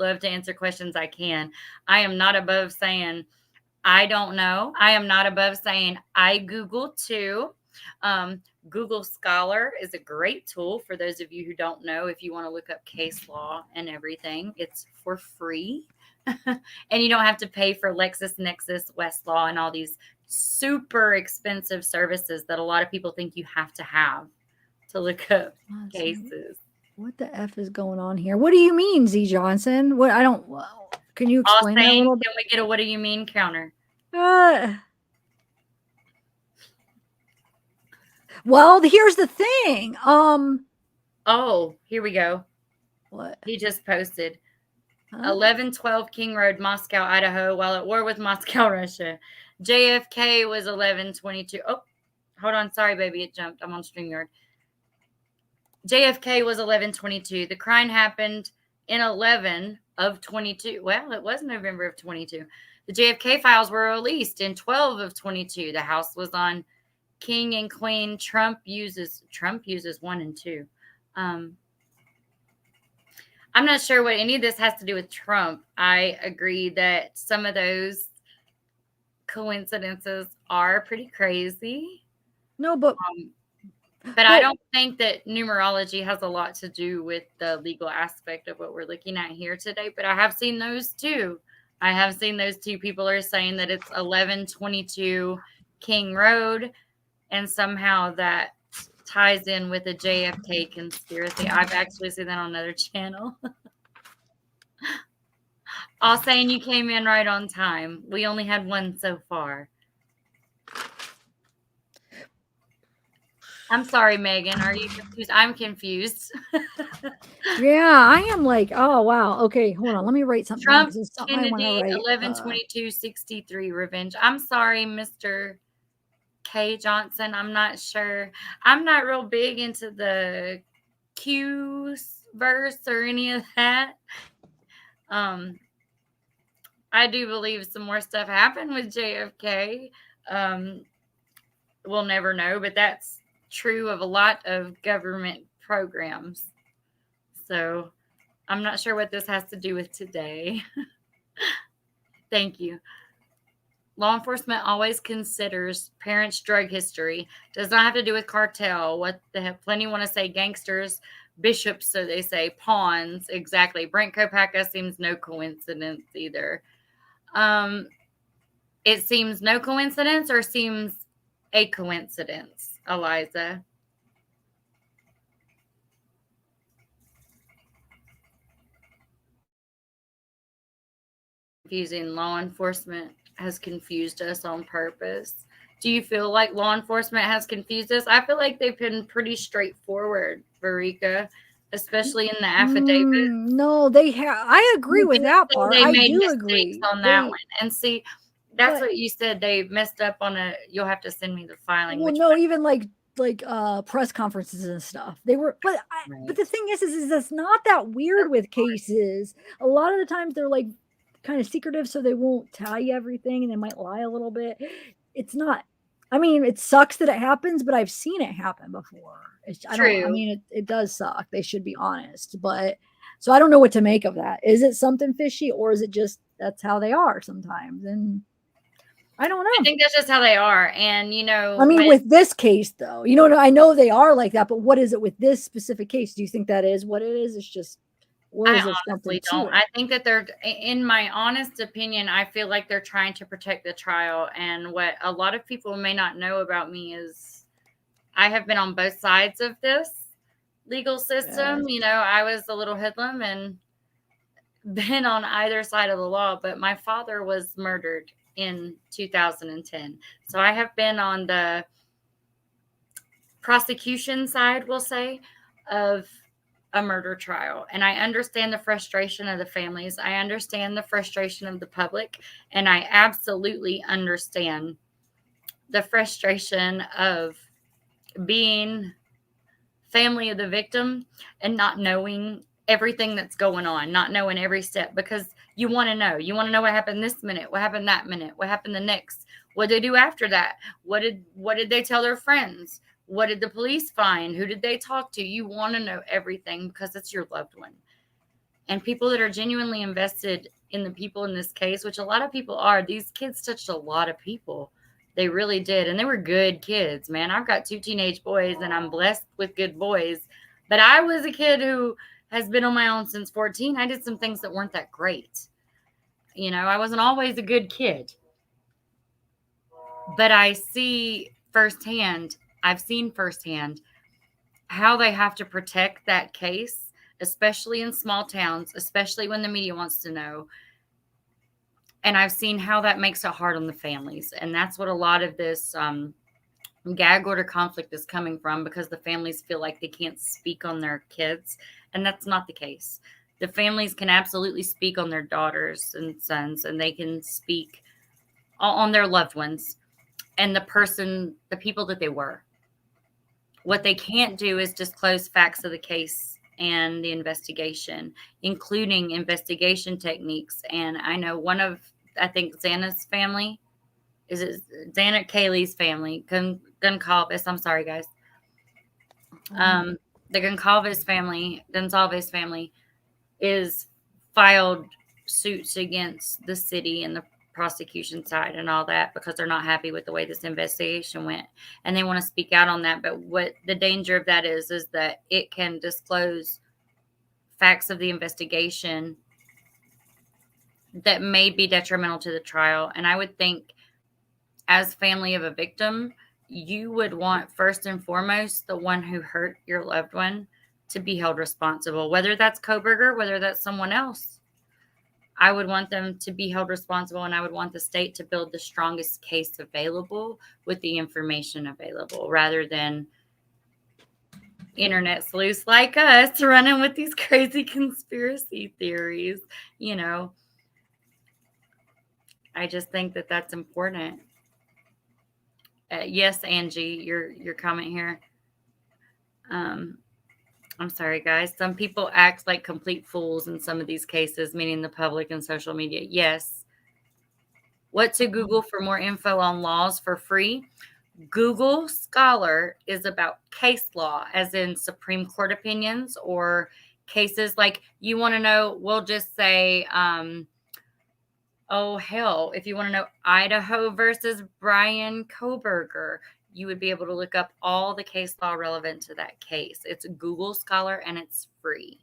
love to answer questions I can. I am not above saying I don't know. I am not above saying I Google too. Google Scholar is a great tool for those of you who don't know. If you want to look up case law and everything, it's for free. And you don't have to pay for LexisNexis, Westlaw, and all these super expensive services that a lot of people think you have to look up cases. What the F is going on here? What do you mean, Z Johnson? What can you explain that a little bit? Can we get a what do you mean counter? Well, here's the thing. Oh, here we go. What? He just posted 1112 King Road, Moscow, Idaho, while at war with Moscow, Russia. JFK was 1122. Oh, hold on. Sorry, baby. It jumped. I'm on StreamYard. JFK was 1122. The crime happened in 11 of 22. Well, it was November of 22. The JFK files were released in 12 of 22. The house was on King and Queen. Trump uses 1 and 2. I'm not sure what any of this has to do with Trump. I agree that some of those coincidences are pretty crazy. No, but I don't think that numerology has a lot to do with the legal aspect of what we're looking at here today. But I have seen those too. I have seen those two. People are saying that it's 1122 King Road and somehow that ties in with the JFK conspiracy. I've actually seen that on another channel. All saying you came in right on time. We only had one so far. I'm sorry, Megan. Are you confused? I'm confused. Yeah, I am like, oh wow. Okay, hold on. Let me write something down Trump, because it's something I want to Kennedy, write. 11/22/63 revenge. I'm sorry, Mr. K. Johnson. I'm not sure. I'm not real big into the Q verse or any of that. I do believe some more stuff happened with JFK. We'll never know, but that's true of a lot of government programs. So I'm not sure what this has to do with today. Thank you. Law enforcement always considers parents' drug history. Does not have to do with cartel. What they have plenty want to say gangsters, bishops, so they say pawns. Exactly. Brent Kopaka seems no coincidence either. It seems no coincidence or seems a coincidence, Eliza? Confusing. Law enforcement has confused us on purpose. Do you feel like law enforcement has confused us? I feel like they've been pretty straightforward, Verika, especially in the affidavit. No, they have. I agree with that part. They I made do mistakes agree on that one. And see, that's what you said. They messed up on a. You'll have to send me the filing. Well, no, even like press conferences and stuff. They were, but the thing is that's not that weird with cases. A lot of the times they're like kind of secretive, so they won't tell you everything, and they might lie a little bit. It's not. I mean, it sucks that it happens, but I've seen it happen before. I don't. I mean, it does suck. They should be honest, but so I don't know what to make of that. Is it something fishy, or is it just that's how they are sometimes? And I don't know. I think that's just how they are. And, I mean, with this case, though, I know they are like that, but what is it with this specific case? Do you think that is what it is? It's just, or is I there something honestly to don't. it? I think that they're, in my honest opinion, I feel like they're trying to protect the trial. And what a lot of people may not know about me is I have been on both sides of this legal system. I was a little hoodlum and been on either side of the law, but my father was murdered in 2010. So I have been on the prosecution side, we'll say, of a murder trial. And I understand the frustration of the families. I understand the frustration of the public. And I absolutely understand the frustration of being family of the victim and not knowing everything that's going on, not knowing every step, because you want to know. You want to know what happened this minute, what happened that minute, what happened the next, what did they do after that, what did they tell their friends, what did the police find, who did they talk to. You want to know everything because it's your loved one. And people that are genuinely invested in the people in this case, which a lot of people are, these kids touched a lot of people. They really did. And they were good kids, man. I've got 2 teenage boys and I'm blessed with good boys. But I was a kid who has been on my own since 14. I did some things that weren't that great. I wasn't always a good kid. But I've seen firsthand how they have to protect that case, especially in small towns, especially when the media wants to know. And I've seen how that makes it hard on the families. And that's what a lot of this gag order conflict is coming from, because the families feel like they can't speak on their kids. And that's not the case. The families can absolutely speak on their daughters and sons, and they can speak on their loved ones and the people that they were. What they can't do is disclose facts of the case and the investigation, including investigation techniques. And I know I think Xana's family, is it Xana Kaylee's family, Goncalves, I'm sorry, guys. The Goncalves family is filed suits against the city and the prosecution side and all that, because they're not happy with the way this investigation went, and they want to speak out on that. But what the danger of that is that it can disclose facts of the investigation that may be detrimental to the trial. And I would think, as family of a victim, you would want first and foremost the one who hurt your loved one to be held responsible, whether that's Kohberger, whether that's someone else. I would want them to be held responsible, and I would want the state to build the strongest case available with the information available, rather than internet sleuths like us running with these crazy conspiracy theories. You know, I just think that that's important. Yes, Angie, your comment here. I'm sorry, guys. Some people act like complete fools in some of these cases, meaning the public and social media. Yes. What to Google for more info on laws for free? Google Scholar is about case law, as in Supreme Court opinions or cases. Like, you want to know, we'll just say, oh, hell, if you want to know Idaho versus Brian Kohberger, you would be able to look up all the case law relevant to that case. It's Google Scholar and it's free.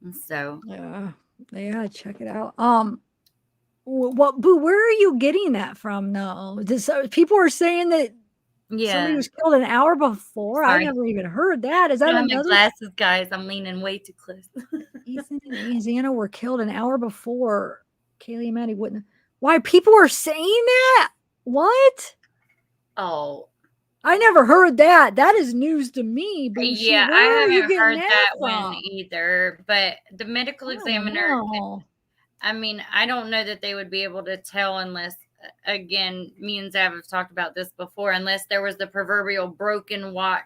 And so yeah, check it out. What, Boo? Where are you getting that from? No, people are saying that somebody was killed an hour before. Sorry. I never even heard that. Is that I'm another? glasses, guys. I'm leaning way too close. Ethan and Anna were killed an hour before. Kaylee and Maddie wouldn't. Why people are saying that? What? Oh, I never heard that. That is news to me. But yeah, I haven't heard that one either. But the medical examiner, I mean, I don't know that they would be able to tell unless, again, me and Zav have talked about this before, unless there was the proverbial broken watch.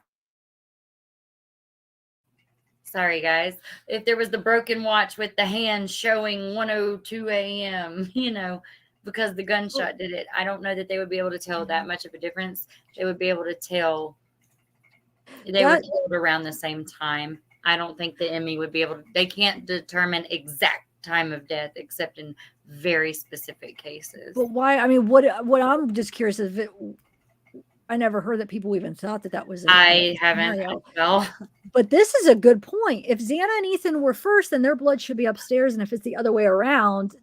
Sorry, guys. If there was the broken watch with the hand showing 1:02 a.m., you know, because the gunshot did it, I don't know that they would be able to tell that much of a difference. They would be able to tell they were killed around the same time. I don't think the Emmy would be able to. They can't determine exact time of death except in very specific cases. But why? I mean, what I'm just curious is I never heard that people even thought that was. I haven't. Well, but this is a good point. If Xana and Ethan were first, then their blood should be upstairs, and if it's the other way around,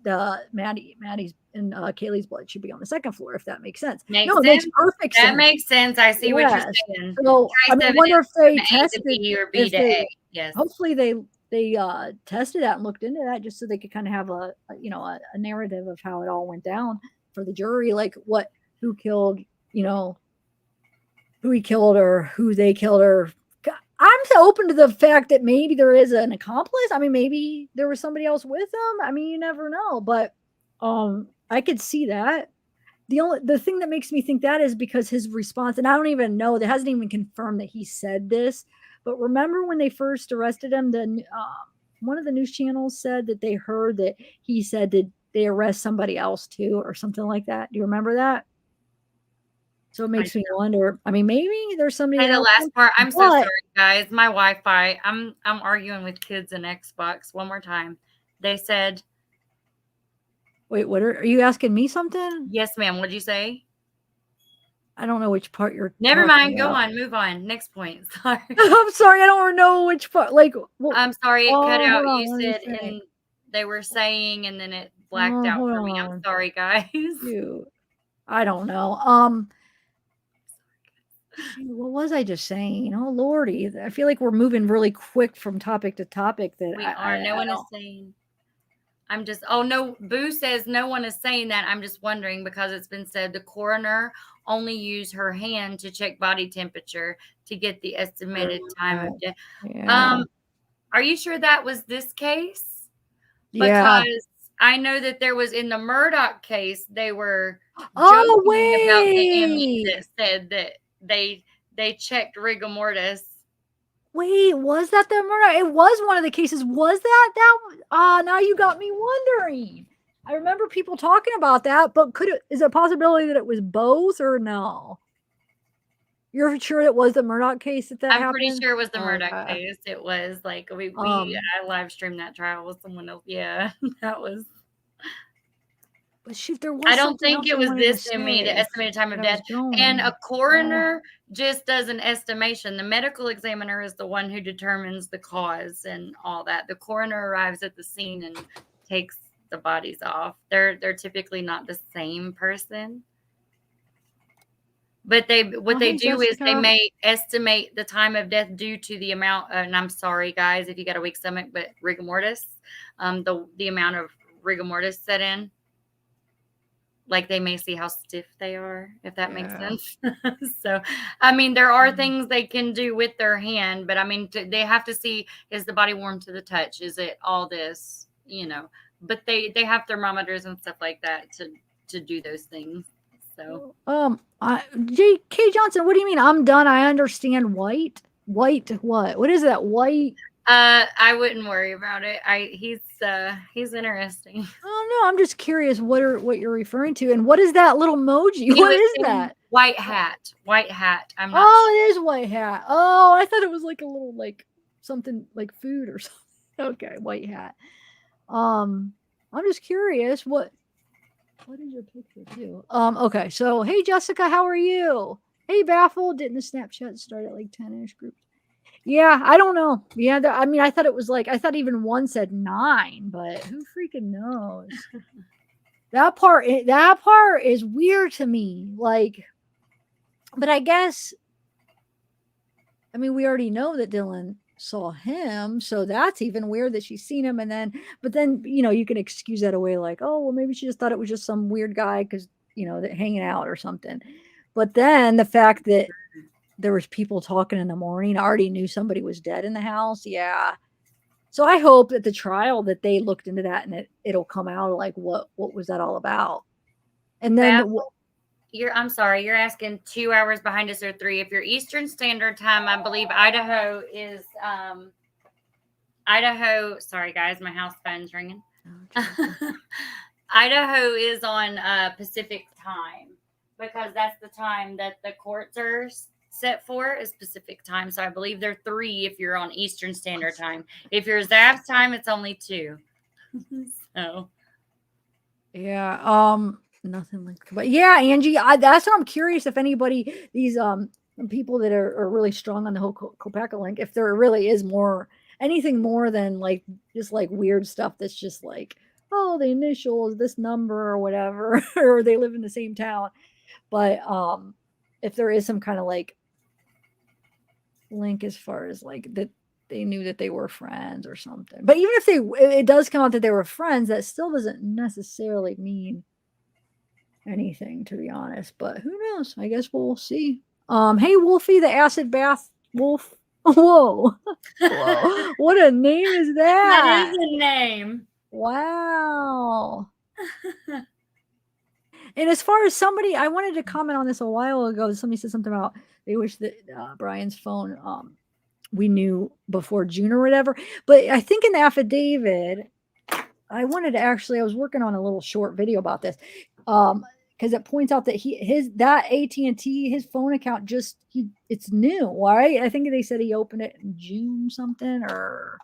Maddie's and Kaylee's blood should be on the second floor. If that makes sense. It makes perfect sense. That makes sense. I see what you're saying. So I wonder if they tested B or B to A. Yes. Hopefully they tested that and looked into that just so they could kind of have a narrative of how it all went down for the jury, like who killed, who he killed or who they killed. Or I'm so open to the fact that maybe there is an accomplice. I mean, maybe there was somebody else with them. I mean, you never know, but I could see that. The thing that makes me think that is because his response, and I don't even know, that hasn't even confirmed that he said this, but remember when they first arrested him, one of the news channels said that they heard that he said that they arrest somebody else too, or something like that. Do you remember that? So it makes me wonder. I mean, maybe there's somebody. The last part. I'm so sorry, guys. My Wi-Fi. I'm arguing with kids in Xbox. One more time. They said. Wait, what are you asking me something? Yes, ma'am. What'd you say? I don't know which part you're. Never mind. Go on. Move on. Next point. Sorry. I'm sorry. I don't know which part. Like, I'm sorry. It cut out. You said, and they were saying, and then it blacked out for me. I'm sorry, guys. I don't know. What was I just saying? Oh Lordy, I feel like we're moving really quick from topic to topic. That we are. No one is saying. I'm just. Oh no, Boo says no one is saying that. I'm just wondering because it's been said the coroner only used her hand to check body temperature to get the estimated time of death. Yeah. Are you sure that was this case? Because I know that there was in the Murdoch case they were joking about the Emmy that said that they checked rigor mortis. Wait, was that the Murdoch? It was one of the cases. Was that? Now you got me wondering. I remember people talking about that, but is it a possibility that it was both or no? You're sure it was the Murdoch case that happened? I'm pretty sure it was the Murdoch case. It was like I live streamed that trial with someone else. Yeah, that was. But shoot, there was. I don't think it was this Emmy, the estimated time of death. And a coroner just does an estimation. The medical examiner is the one who determines the cause and all that. The coroner arrives at the scene and takes the bodies off. They're typically not the same person. But what they hey, do is they Jessica. may estimate the time of death due to the amount, and I'm sorry, guys, if you got a weak stomach, but rigor mortis, the amount of rigor mortis set in. Like they may see how stiff they are, if that makes sense. So, I mean, there are things they can do with their hand, but I mean, they have to see, is the body warm to the touch? Is it all this, you know? But they have thermometers and stuff like that to do those things. So, J.K. Johnson, what do you mean? I'm done. I understand white. White what? What is that? White? I wouldn't worry about it. He's interesting. Oh no, I'm just curious what you're referring to, and what is that little emoji? What is that? White hat. White hat. I'm not. Oh, it is white hat. Oh, I thought it was like a little like something like food or something. Okay, white hat. I'm just curious what is your picture too? Okay, so hey Jessica, how are you? Hey Baffle, didn't the Snapchat start at like 10-ish groups? Yeah, I don't know. Yeah, I mean, I thought it was like, I thought even one said 9, but who freaking knows? that part is weird to me. Like, but I guess, I mean, we already know that Dylan saw him, so that's even weird that she's seen him. And then, but then, you know, you can excuse that away, like, oh, well, maybe she just thought it was just some weird guy because, you know, that hanging out or something. But then the fact that there was people talking in the morning, I already knew somebody was dead in the house. Yeah. So I hope that the trial that they looked into that and it'll come out like what was that all about? And then I'm sorry, you're asking 2 hours behind us or 3. If you're Eastern Standard Time, I believe Idaho is Idaho. Sorry guys, my house phone's ringing. Idaho is on Pacific time because that's the time that the courts are set for is Pacific time. So I believe they're 3 if you're on Eastern Standard Time. If you're Zav's time, it's only 2. So yeah, nothing like, but yeah, Angie, that's what I'm curious if anybody, these people that are really strong on the whole Kopaka link, if there really is anything more than like just like weird stuff that's just like, oh, the initials, this number or whatever, or they live in the same town. But if there is some kind of like link as far as like that they knew that they were friends or something. But even if it does come out that they were friends, that still doesn't necessarily mean anything, to be honest. But who knows? I guess we'll see. Hey Wolfie, the acid bath wolf. Whoa. Whoa. What a name is that? That is a name. Wow. And as far as somebody, I wanted to comment on this a while ago. Somebody said something about they wish that Brian's phone we knew before June or whatever. But I think in the affidavit, I wanted to I was working on a little short video about this because it points out that that AT&T, his phone account it's new, right? I think they said he opened it in June something, or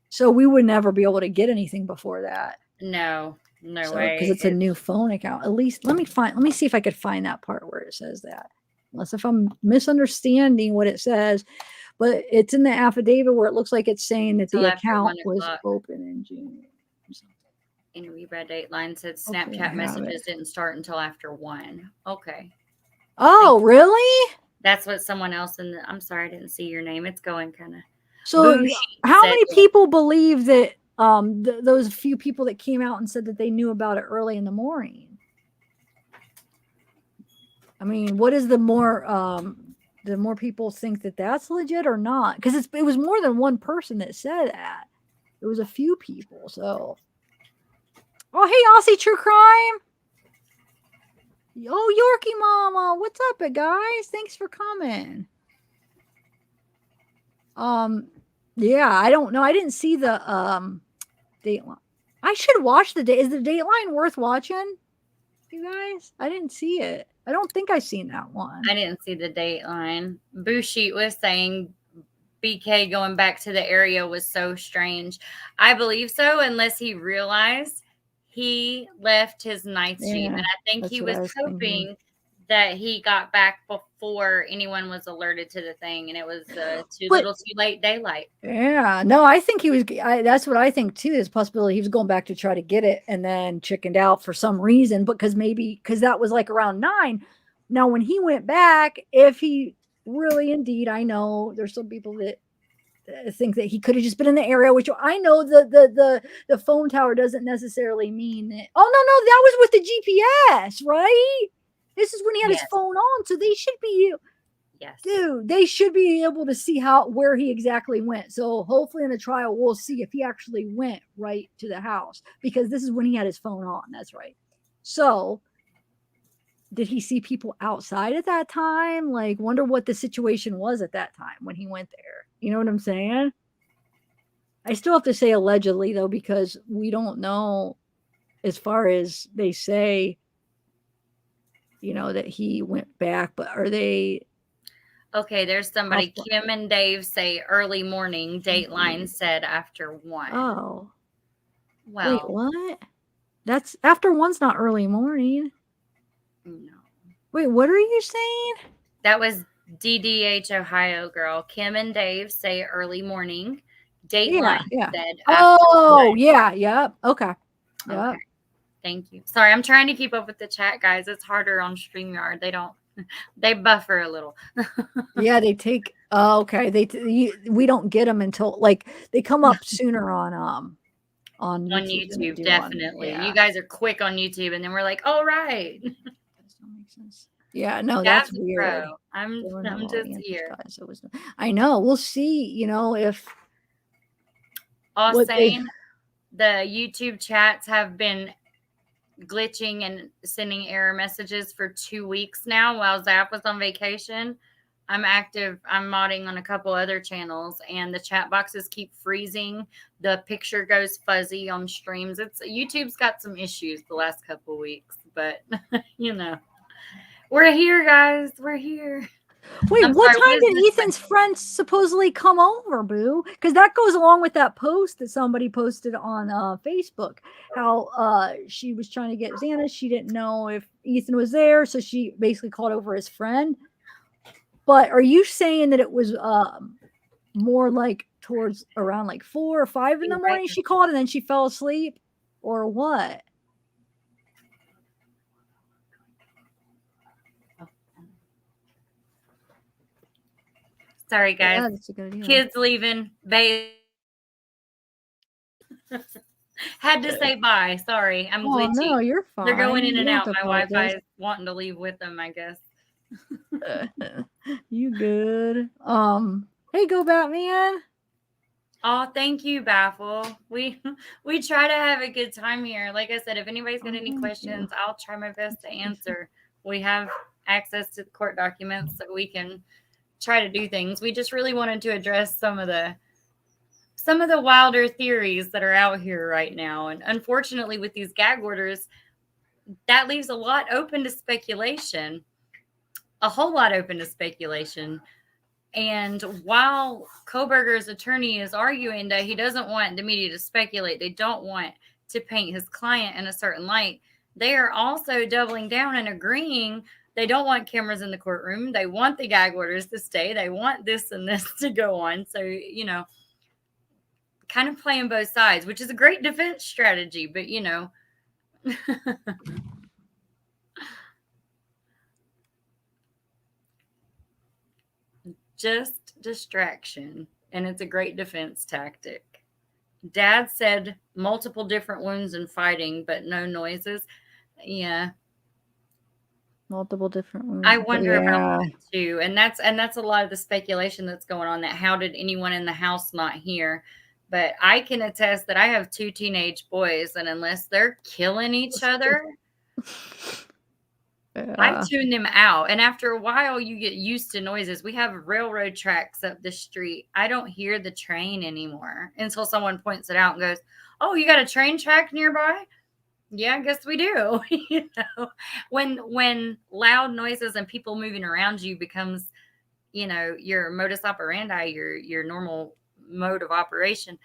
so we would never be able to get anything before that. No way. Because it's a new phone account. At least let me see if I could find that part where it says that. Unless if I'm misunderstanding what it says, but it's in the affidavit where it looks like it's saying that the account was open in June. In a reread dateline said Snapchat messages didn't start until after 1. Okay. Oh, really? That's what someone else I'm sorry, I didn't see your name. It's going kind of. So how many people believe that those few people that came out and said that they knew about it early in the morning? I mean, what is the more people think that that's legit or not? Because it was more than one person that said that. It was a few people. So, oh, hey, Aussie True Crime. Oh, Yorkie Mama, what's up, guys? Thanks for coming. Yeah, I don't know. I didn't see the Dateline. I should watch the Is the Dateline worth watching? You guys, I didn't see it. I don't think I've seen that one. I didn't see the Dateline. Bushit was saying BK going back to the area was so strange. I believe so, unless he realized he left his night sheet. And I think he was hoping that he got back before anyone was alerted to the thing, and it was too little too late daylight. Yeah, no, I think he was, that's what I think too, is possibility he was going back to try to get it and then chickened out for some reason, because that was like around 9. Now, when he went back, if he really indeed, I know there's some people that think that he could have just been in the area, which I know the phone tower doesn't necessarily mean that. Oh no, that was with the GPS, right? This is when he had his phone on, so they should be. Yes. Dude, they should be able to see where he exactly went. So hopefully in the trial, we'll see if he actually went right to the house, because this is when he had his phone on. That's right. So did he see people outside at that time? Like, wonder what the situation was at that time when he went there. You know what I'm saying? I still have to say allegedly, though, because we don't know, as far as they say, that he went back, but are they... Okay, there's somebody. Kim and Dave say early morning. Dateline said after 1. Oh. Well. Wait, what? That's after 1's not early morning. No. Wait, what are you saying? That was DDH Ohio girl. Kim and Dave say early morning. Dateline said after 1. Yeah. Yep. Okay. Yep. Okay. Thank you. Sorry, I'm trying to keep up with the chat, guys. It's harder on StreamYard. They buffer a little. Yeah, they take. Okay, we don't get them until they come up sooner on YouTube. Definitely, you guys are quick on YouTube, and then we're like, "All right." That doesn't make sense. Yeah, no, that's weird. I'm just here. I know. We'll see. If all saying the YouTube chats have been glitching and sending error messages for 2 weeks now while Zap was on vacation. I'm active. I'm modding on a couple other channels, and the chat boxes keep freezing. The picture goes fuzzy on streams. YouTube's got some issues the last couple weeks, but we're here, guys. We're here. Wait, what time did Ethan's friend supposedly come over, Boo? Because that goes along with that post that somebody posted on Facebook. How she was trying to get Xana. She didn't know if Ethan was there, so she basically called over his friend. But are you saying that it was more like towards around 4 or 5 in the morning she called and then she fell asleep, or what? Sorry, guys. Kids leaving. Had to say bye. Sorry, I'm glitchy. No, you're fine. They're going in and out. My Wi-Fi is wanting to leave with them, I guess. You good? Hey, Go Batman. Oh, thank you, Baffle. We try to have a good time here. Like I said, if anybody's got any questions, I'll try my best to answer. We have access to the court documents, so we can try to do things. We just really wanted to address some of the wilder theories that are out here right now. And unfortunately, with these gag orders, that leaves a lot open to speculation, a whole lot open to speculation. And while Kohberger's attorney is arguing that he doesn't want the media to speculate, they don't want to paint his client in a certain light, they are also doubling down and agreeing they don't want cameras in the courtroom. They want the gag orders to stay. They want this and this to go on. So, kind of playing both sides, which is a great defense strategy, but just distraction, and it's a great defense tactic. Dad said multiple different wounds and fighting, but no noises. Yeah. Multiple different wounds. I wonder about that too. And that's a lot of the speculation that's going on, that how did anyone in the house not hear? But I can attest that I have 2 teenage boys, and unless they're killing each other, I tune them out. And after a while, you get used to noises. We have railroad tracks up the street. I don't hear the train anymore until someone points it out and goes, "Oh, you got a train track nearby?" Yeah, I guess we do. When loud noises and people moving around you becomes, your modus operandi, your normal mode of operation,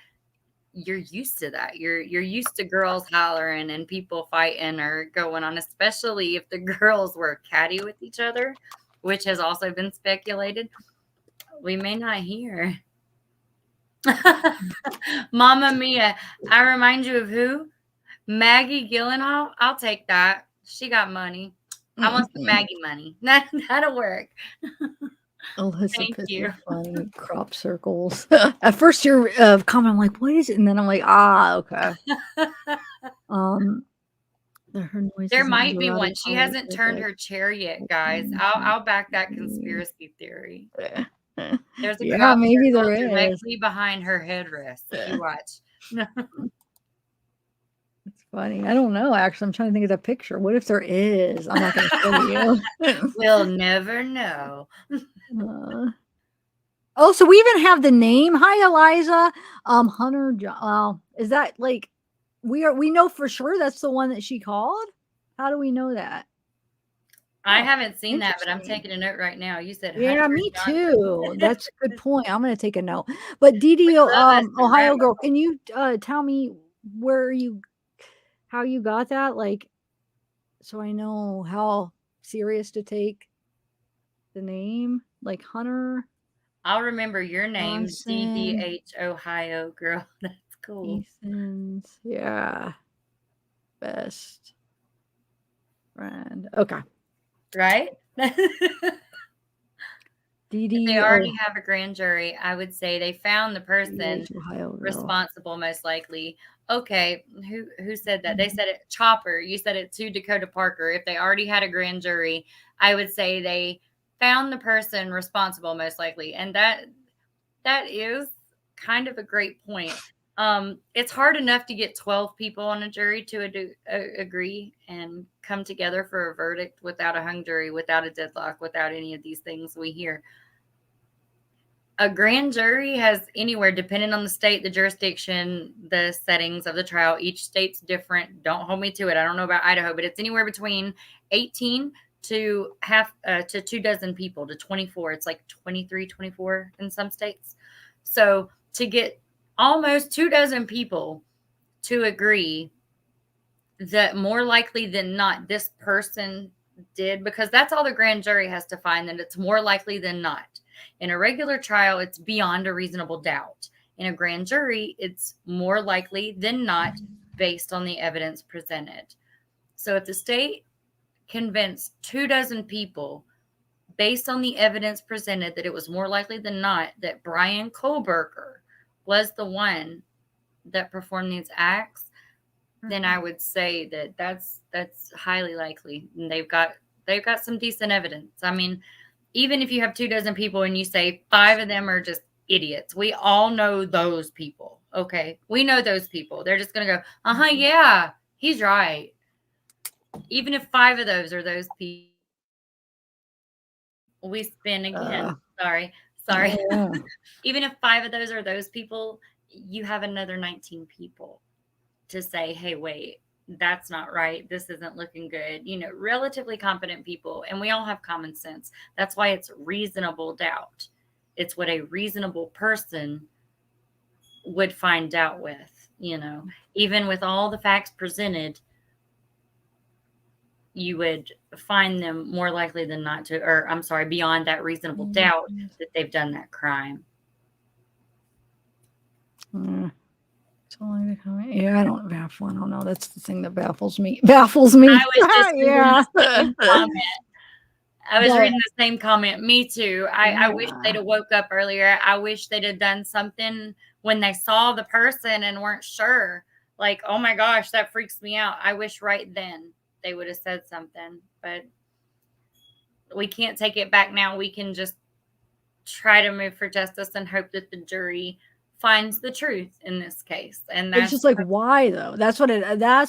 you're used to that. You're used to girls hollering and people fighting or going on, especially if the girls were catty with each other, which has also been speculated. We may not hear. Mama Mia, I remind you of who? Maggie Gyllenhaal. I'll take that. She got money. I want some Maggie money. That'll work. Thank Elizabeth, you. you're funny. Crop circles. At first, your comment, I'm like, what is it? And then I'm like, okay. Her noise There isn't might be one. erotic. She hasn't turned her chair yet, guys. I'll back that conspiracy theory. There's a Yeah, crop maybe circle there is. directly behind her headrest. You watch. It's funny. I don't know. Actually, I'm trying to think of the picture. What if there is? I'm not going to show you. We'll never know. Oh, so we even have the name. Hi, Eliza. Hunter. Is that like we know for sure that's the one that she called? How do we know that? I haven't seen that, but I'm taking a note right now. You said Yeah, Hunter me Johnson. too. That's a good point. I'm going to take a note. But Didi, Ohio girl, can you tell me how you got that? Like, so I know how serious to take the name, like Hunter. I'll remember your name, Johnson. DDH Ohio girl. That's cool. Ethan's, yeah. Best friend. Okay. Right? DD. They already have a grand jury. I would say they found the person Ohio girl. responsible, most likely. Okay, who said that? They said it. Chopper. You said it to Dakota Parker. If they already had a grand jury, I would say they found the person responsible, most likely, and that is kind of a great point. It's hard enough to get 12 people on a jury to agree and come together for a verdict without a hung jury, without a deadlock, without any of these things we hear. A grand jury has anywhere, depending on the state, the jurisdiction, the settings of the trial. Each state's different. Don't hold me to it. I don't know about Idaho, but it's anywhere between 18 to 24 people to 24. It's like 23, 24 in some states. So to get almost 24 people to agree that more likely than not this person did, because that's all the grand jury has to find, that it's more likely than not. In a regular trial, it's beyond a reasonable doubt. In a grand jury, it's more likely than not based on the evidence presented. So if the state convinced 24 people based on the evidence presented that it was more likely than not that Brian Kohberger was the one that performed these acts, then I would say that that's highly likely. And they've got some decent evidence. I mean, even if you have 24 people and you say 5 of them are just idiots, we all know those people. Okay, we know those people. They're just going to go, yeah, he's right. Even if 5 of those are those people, we spin again. Sorry. Yeah. Even if 5 of those are those people, you have another 19 people to say, hey, wait, that's not right. This isn't looking good. Relatively competent people. And we all have common sense. That's why it's reasonable doubt. It's what a reasonable person would find doubt with, even with all the facts presented, you would find them more likely than not to, or I'm sorry, beyond that reasonable doubt that they've done that crime. Yeah, I don't baffle. I don't know. That's the thing that baffles me. I was just reading the same comment. I was reading the same comment. Me too. I wish they'd have woke up earlier. I wish they'd have done something when they saw the person and weren't sure. Like, oh my gosh, that freaks me out. I wish right then they would have said something. But we can't take it back now. We can just try to move for justice and hope that the jury finds the truth in this case. And that's just like, why though? That's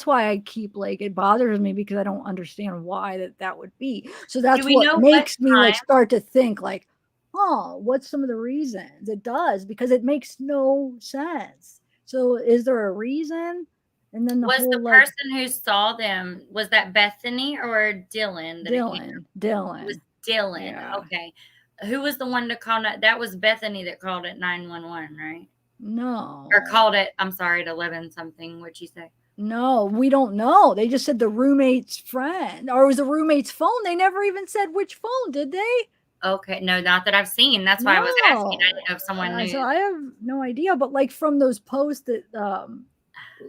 why I keep, like, it bothers me, because I don't understand why that would be. So that's what makes me like start to think like, what's some of the reasons? It does, because it makes no sense. So is there a reason? And then the person who saw them, was that Bethany or Dylan? Dylan. It was Dylan. Yeah. Okay. Who was the one to call it? That was Bethany that called it 911, right? No. Or called it, I'm sorry, at 11 something. What'd you say? No, we don't know. They just said the roommate's friend, or it was the roommate's phone. They never even said which phone, did they? Okay. No, not that I've seen. That's why I was asking. I didn't know if someone knew. So I have no idea, but like from those posts that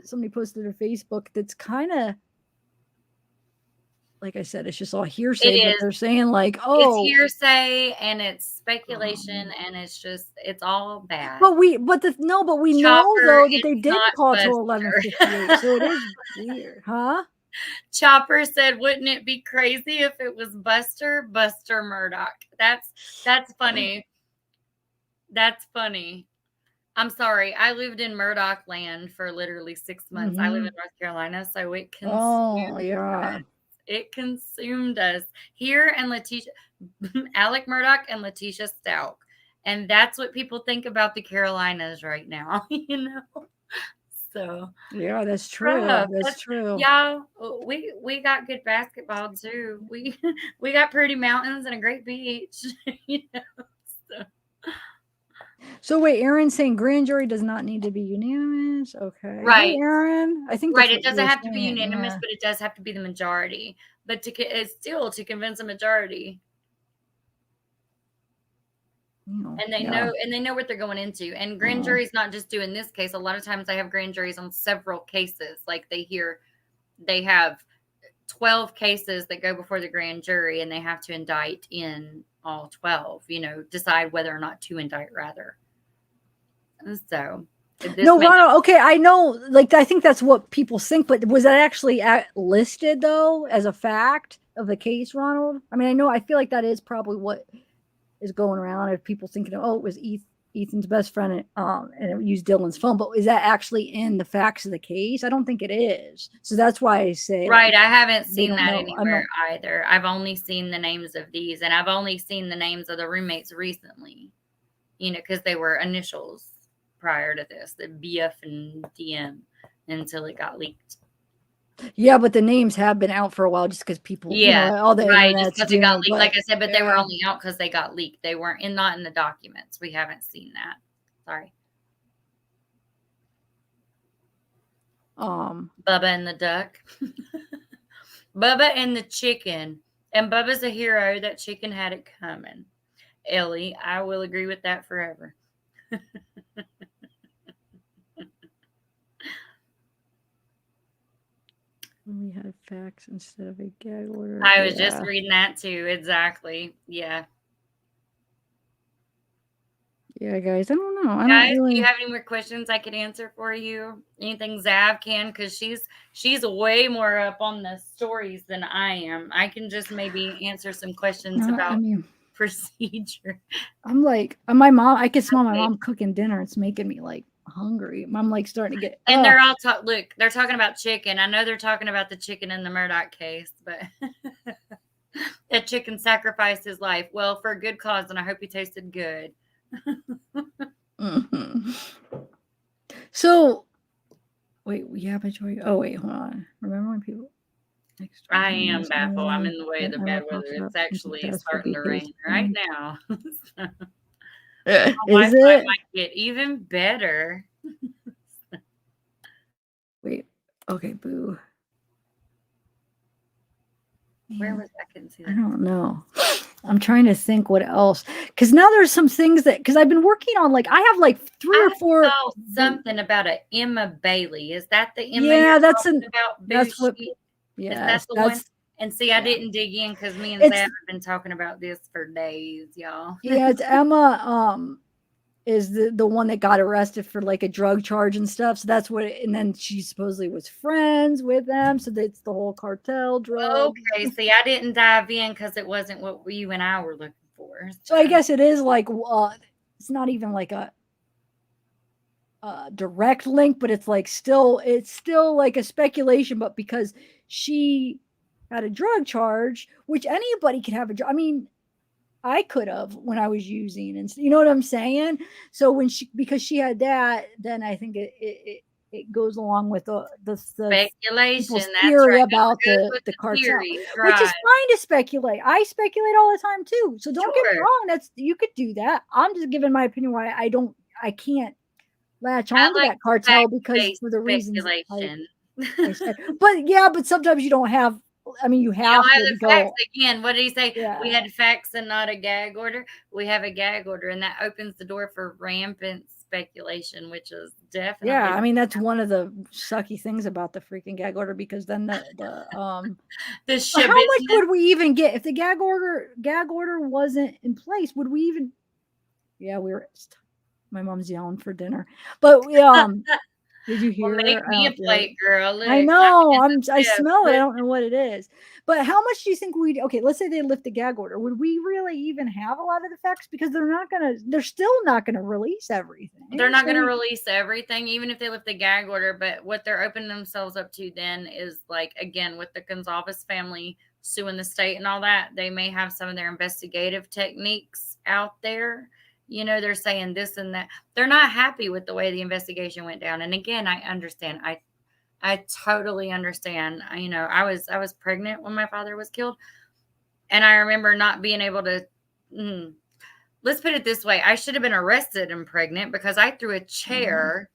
somebody posted on Facebook, that's kind of like I said, it's just all hearsay, It but is. they're saying like, It's oh, hearsay and it's speculation and it's all bad. but we know Chopper though that is they didn't not call till Buster. 11:58, so it is weird, huh? Chopper said, "Wouldn't it be crazy if it was Buster Murdoch?" That's funny. That's funny. I'm sorry. I lived in Murdoch land for literally 6 months. I live in North Carolina, so it Oh, consumed yeah. us. It consumed us. Here and Letitia, Alec Murdoch and Letitia Stout. And that's what people think about the Carolinas right now, you know? So Yeah, that's true. rough. That's true. Y'all, we got good basketball too. We got pretty mountains and a great beach, you know. So. So wait, Aaron's saying grand jury does not need to be unanimous. Okay. Right. Hey, Aaron. I think Right. that's It doesn't have to be saying, unanimous, yeah. but it does have to be the majority. But it's still to convince a majority. And they know what they're going into. And grand jury's not just doing this case. A lot of times they have grand juries on several cases. Like they have 12 cases that go before the grand jury and they have to indict in all 12, decide whether or not to indict rather. So no, Ronald, okay, I know, like, I think that's what people think, but was that actually listed though as a fact of the case, Ronald? I mean, I feel like that is probably what is going around, if people thinking, oh, it was Ethan's best friend, and it used Dylan's phone, but is that actually in the facts of the case? I don't think it is. So that's why I say, right, I haven't seen that anywhere either. I've only seen the names of these, and I've only seen the names of the roommates recently, because they were initials prior to this, the BF and DM, until it got leaked. Yeah, but the names have been out for a while just because people, all the just because it got leaked, like I said, but they were only out because they got leaked. They weren't not in the documents. We haven't seen that. Sorry. Bubba and the duck. Bubba and the chicken. And Bubba's a hero. That chicken had it coming. Ellie, I will agree with that forever. We had facts instead of a gag order. I was just reading that too. Exactly. Yeah. Yeah, guys, I don't know. Guys, do you have any more questions I could answer for you? Anything Zav can? Because she's way more up on the stories than I am. I can just maybe answer some questions about procedure. I'm like, my mom, I can smell my mom cooking dinner. It's making me like hungry. I'm like starting to get. And they're all look, they're talking about chicken. I know they're talking about the chicken in the Murdoch case, but that chicken sacrificed his life. Well, for a good cause, and I hope he tasted good. So, wait, majority. Oh, wait, hold on. Remember when people. I am baffled. I'm in the way of the bad weather. It's actually starting to rain right now. Is it? Might get even better. Wait. Okay, boo. Where was I? Couldn't see that. I don't know. I'm trying to think what else, because now there's some things because I've been working on, like, I have like 3 or 4. I saw something about a Emma Bailey. Is that the Emma? Yeah, that's what. Yeah, that's the one. And see, I didn't dig in because me and Zab have been talking about this for days, y'all. Yeah, it's Emma. Is the one that got arrested for like a drug charge and stuff. So that's what, and then she supposedly was friends with them. So that's the whole cartel drug. Okay, see, I didn't dive in because it wasn't what you and I were looking for. So I guess it is like, it's not even like a direct link, but it's still like a speculation. But because she had a drug charge, which anybody could have I mean, I could have when I was using, and you know what I'm saying? So because she had that, then I think it goes along with the speculation theory about the cartel, which is fine to speculate. I speculate all the time too. So don't get me wrong. You could do that. I'm just giving my opinion why I can't latch on to that cartel because for the reasons I said. But sometimes you don't have. I mean, you have to go. Facts again. What did he say? Yeah. We had facts and not a gag order. We have a gag order, and that opens the door for rampant speculation, which is definitely. Yeah, I mean, that's one of the sucky things about the freaking gag order, because then the The how much business. would we even get if the gag order wasn't in place? Would we even? Yeah, we were. My mom's yelling for dinner, but did you Well, hear? make me a plate, girl. Look, I not know. as a I tip, smell it. I but don't know what it is. But how much do you think we'd okay, let's say they lift the gag order. Would we really even have a lot of the facts? Because they're still not gonna release everything. they're not So going to release everything, even if they lift the gag order. But what they're opening themselves up to then is, like, again, with the Gonzalez family suing the state and all that, they may have some of their investigative techniques out there. You know, they're saying this and that. They're not happy with the way the investigation went down. And again, I understand. I totally understand. You know, I was pregnant when my father was killed, and I remember not being able to. Let's put it this way: I should have been arrested and pregnant because I threw a chair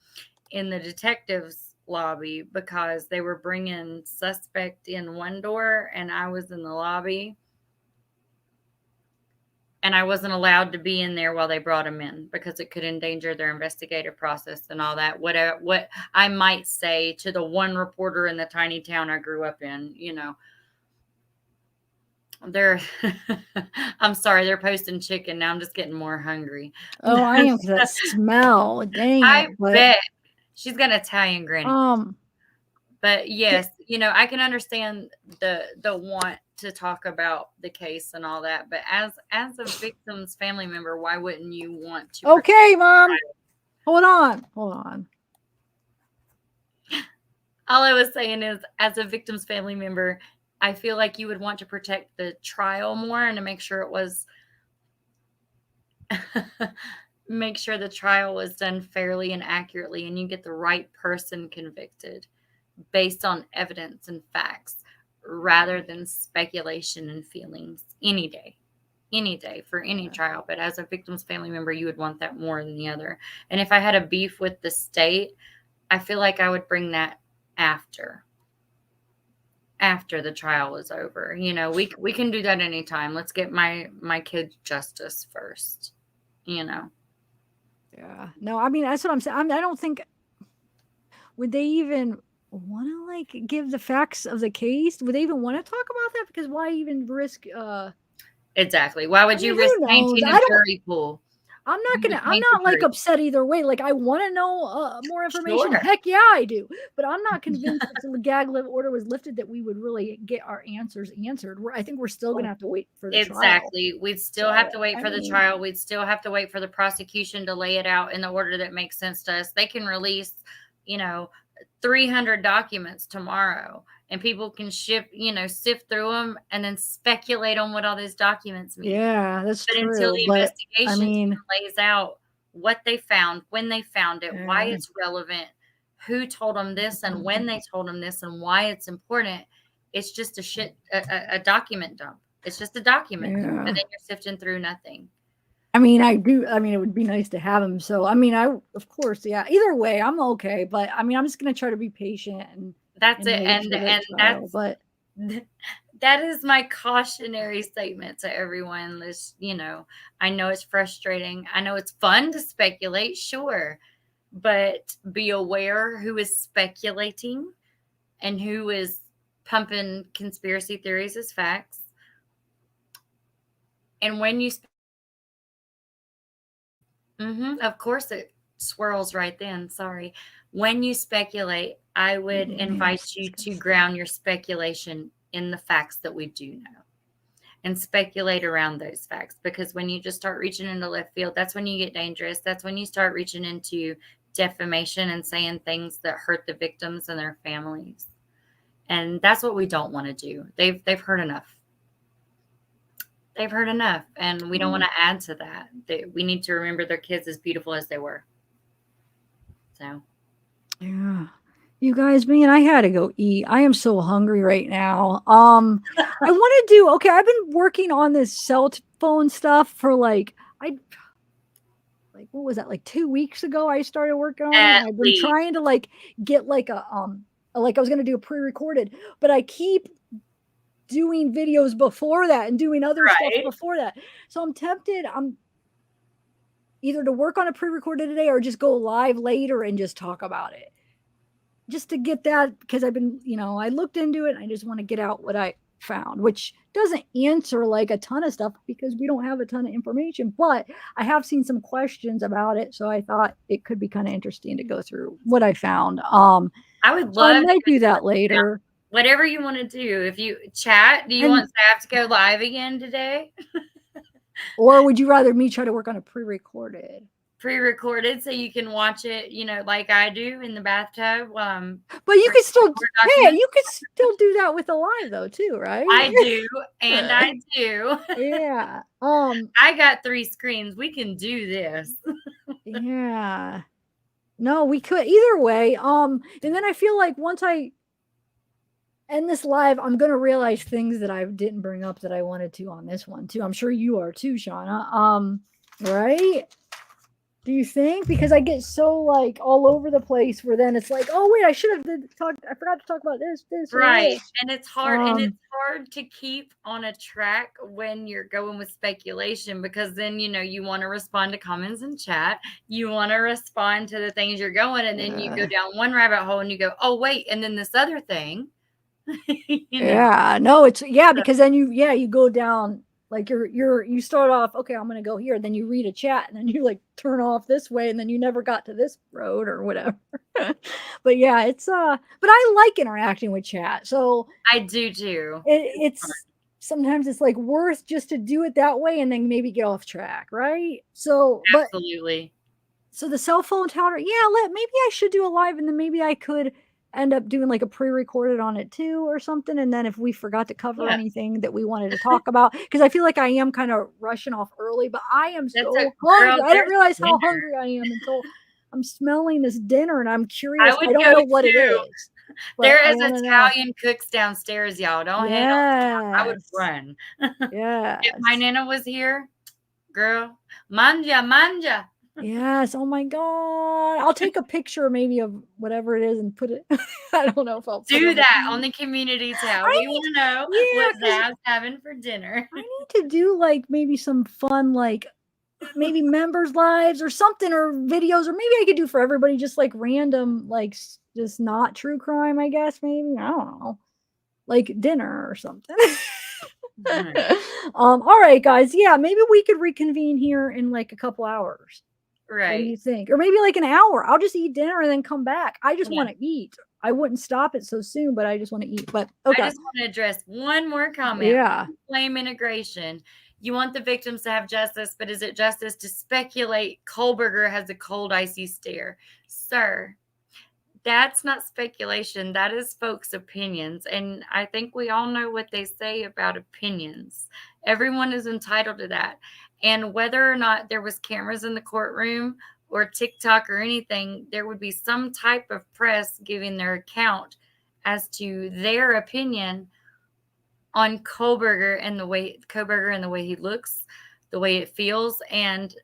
in the detective's lobby because they were bringing suspect in one door, and I was in the lobby, and I wasn't allowed to be in there while they brought him in because it could endanger their investigative process and all that. What I might say to the one reporter in the tiny town I grew up in, you know, they're I'm sorry, they're posting chicken. Now I'm just getting more hungry. Oh, I am, because that smell. Dang I it. But bet she's got an Italian granny. But yes, th- you know, I can understand the want to talk about the case and all that, but as a victim's family member, why wouldn't you want to okay, Mom. Hold on. All I was saying is, as a victim's family member, I feel like you would want to protect the trial more and to make sure it was make sure the trial was done fairly and accurately and you get the right person convicted based on evidence and facts rather than speculation and feelings any day for any trial. But as a victim's family member, you would want that more than the other. And if I had a beef with the state, I feel like I would bring that after the trial was over. You know, we can do that anytime. Let's get my kid justice first, you know. Yeah. No, I mean, that's what I'm saying. I don't think, would they even want to like give the facts of the case? Would they even want to talk about that? Because why even risk Exactly. Why would you risk tainting a jury pool? I'm not like upset either way. Like, I want to know more information. Sure. Heck yeah, I do. But I'm not convinced if the gag order was lifted that we would really get our answers answered. I think we're still going to have to wait for the trial. Exactly. We'd still have to wait for the trial. We'd still have to wait for the prosecution to lay it out in the order that makes sense to us. They can release, you know, 300 documents tomorrow, and people can sift through them and then speculate on what all these documents mean. Yeah, that's true. Until the investigation lays out what they found, when they found it, why it's relevant, who told them this and when they told them this and why it's important, it's just a document dump. It's just a document dump, and then you're sifting through nothing. I mean, it would be nice to have him. So, I mean, of course, yeah. Either way, I'm okay. But I mean, I'm just going to try to be patient and that's it. That is my cautionary statement to everyone. You know, I know it's frustrating. I know it's fun to speculate, sure, but be aware who is speculating and who is pumping conspiracy theories as facts. And when you of course it swirls right then. Sorry. When you speculate, I would invite you to ground your speculation in the facts that we do know and speculate around those facts. Because when you just start reaching into left field, that's when you get dangerous. That's when you start reaching into defamation and saying things that hurt the victims and their families. And that's what we don't want to do. They've heard enough. They've heard enough, and we don't want to add to that. We need to remember their kids as beautiful as they were. So, yeah, you guys, man, I had to go eat. I am so hungry right now. I want to do okay. I've been working on this cell phone stuff for what was that, like 2 weeks ago? I started working on it. And I've been trying to get like a I was going to do a pre-recorded, but I keep doing videos before that and doing other stuff before that. So I'm tempted. either to work on a pre-recorded today or just go live later and just talk about it. Just to get that, because I've been, I looked into it and I just want to get out what I found, which doesn't answer like a ton of stuff because we don't have a ton of information, but I have seen some questions about it. So I thought it could be kind of interesting to go through what I found. I would love I might do that later. Whatever you want to do. If you chat, do you want Staff to go live again today? Or would you rather me try to work on a pre-recorded so you can watch it, like I do in the bathtub? But you could still, you could still do that with a live though too, right? I do, and I do. Yeah. I got 3 screens. We can do this. Yeah. No, we could either way. And then I feel like once I end this live, I'm gonna realize things that I didn't bring up that I wanted to on this one too. I'm sure you are too, Shauna. Right? Do you think? Because I get so like all over the place where then it's like, oh wait, I forgot to talk about this. Right. And it's hard to keep on a track when you're going with speculation, because then you want to respond to comments in chat. You want to respond to the things you're going, and then you go down one rabbit hole and you go, oh wait, and then this other thing. Yeah, no, because then you go down. Like you start off, okay, I'm going to go here. Then you read a chat and then you like turn off this way and then you never got to this road or whatever. But yeah, but I like interacting with chat. So I do too. It's sometimes it's like worth just to do it that way and then maybe get off track. Right. So, absolutely. So the cell phone tower. Yeah. Maybe I should do a live and then maybe I could end up doing like a pre-recorded on it too or something, and then if we forgot to cover anything that we wanted to talk about, because I feel like I am kind of rushing off early, but I am so hungry. I didn't realize how hungry I am until I'm smelling this dinner and I'm curious. I don't know what it is. There is Italian cooks downstairs, y'all. Don't hate on. I would run. Yeah. If my Nana was here, girl, manja. Yes. Oh my God. I'll take a picture maybe of whatever it is and put it. I don't know if I'll do that on the community tab. We want to know what Zav's having for dinner. I need to do like maybe some fun, like maybe members lives or something, or videos, or maybe I could do for everybody just like random, like just not true crime, I guess. Maybe, I don't know, like dinner or something. All right, guys. Yeah, maybe we could reconvene here in like a couple hours. Right. What do you think? Or maybe like an hour. I'll just eat dinner and then come back. I just want to eat. I wouldn't stop it so soon, but I just want to eat. But okay. I just want to address one more comment. Yeah. Blame integration. You want the victims to have justice, but is it justice to speculate Kohberger has a cold, icy stare? Sir, that's not speculation. That is folks' opinions. And I think we all know what they say about opinions. Everyone is entitled to that. And whether or not there was cameras in the courtroom or TikTok or anything, there would be some type of press giving their account as to their opinion on Kohberger and the way he looks, the way it feels. And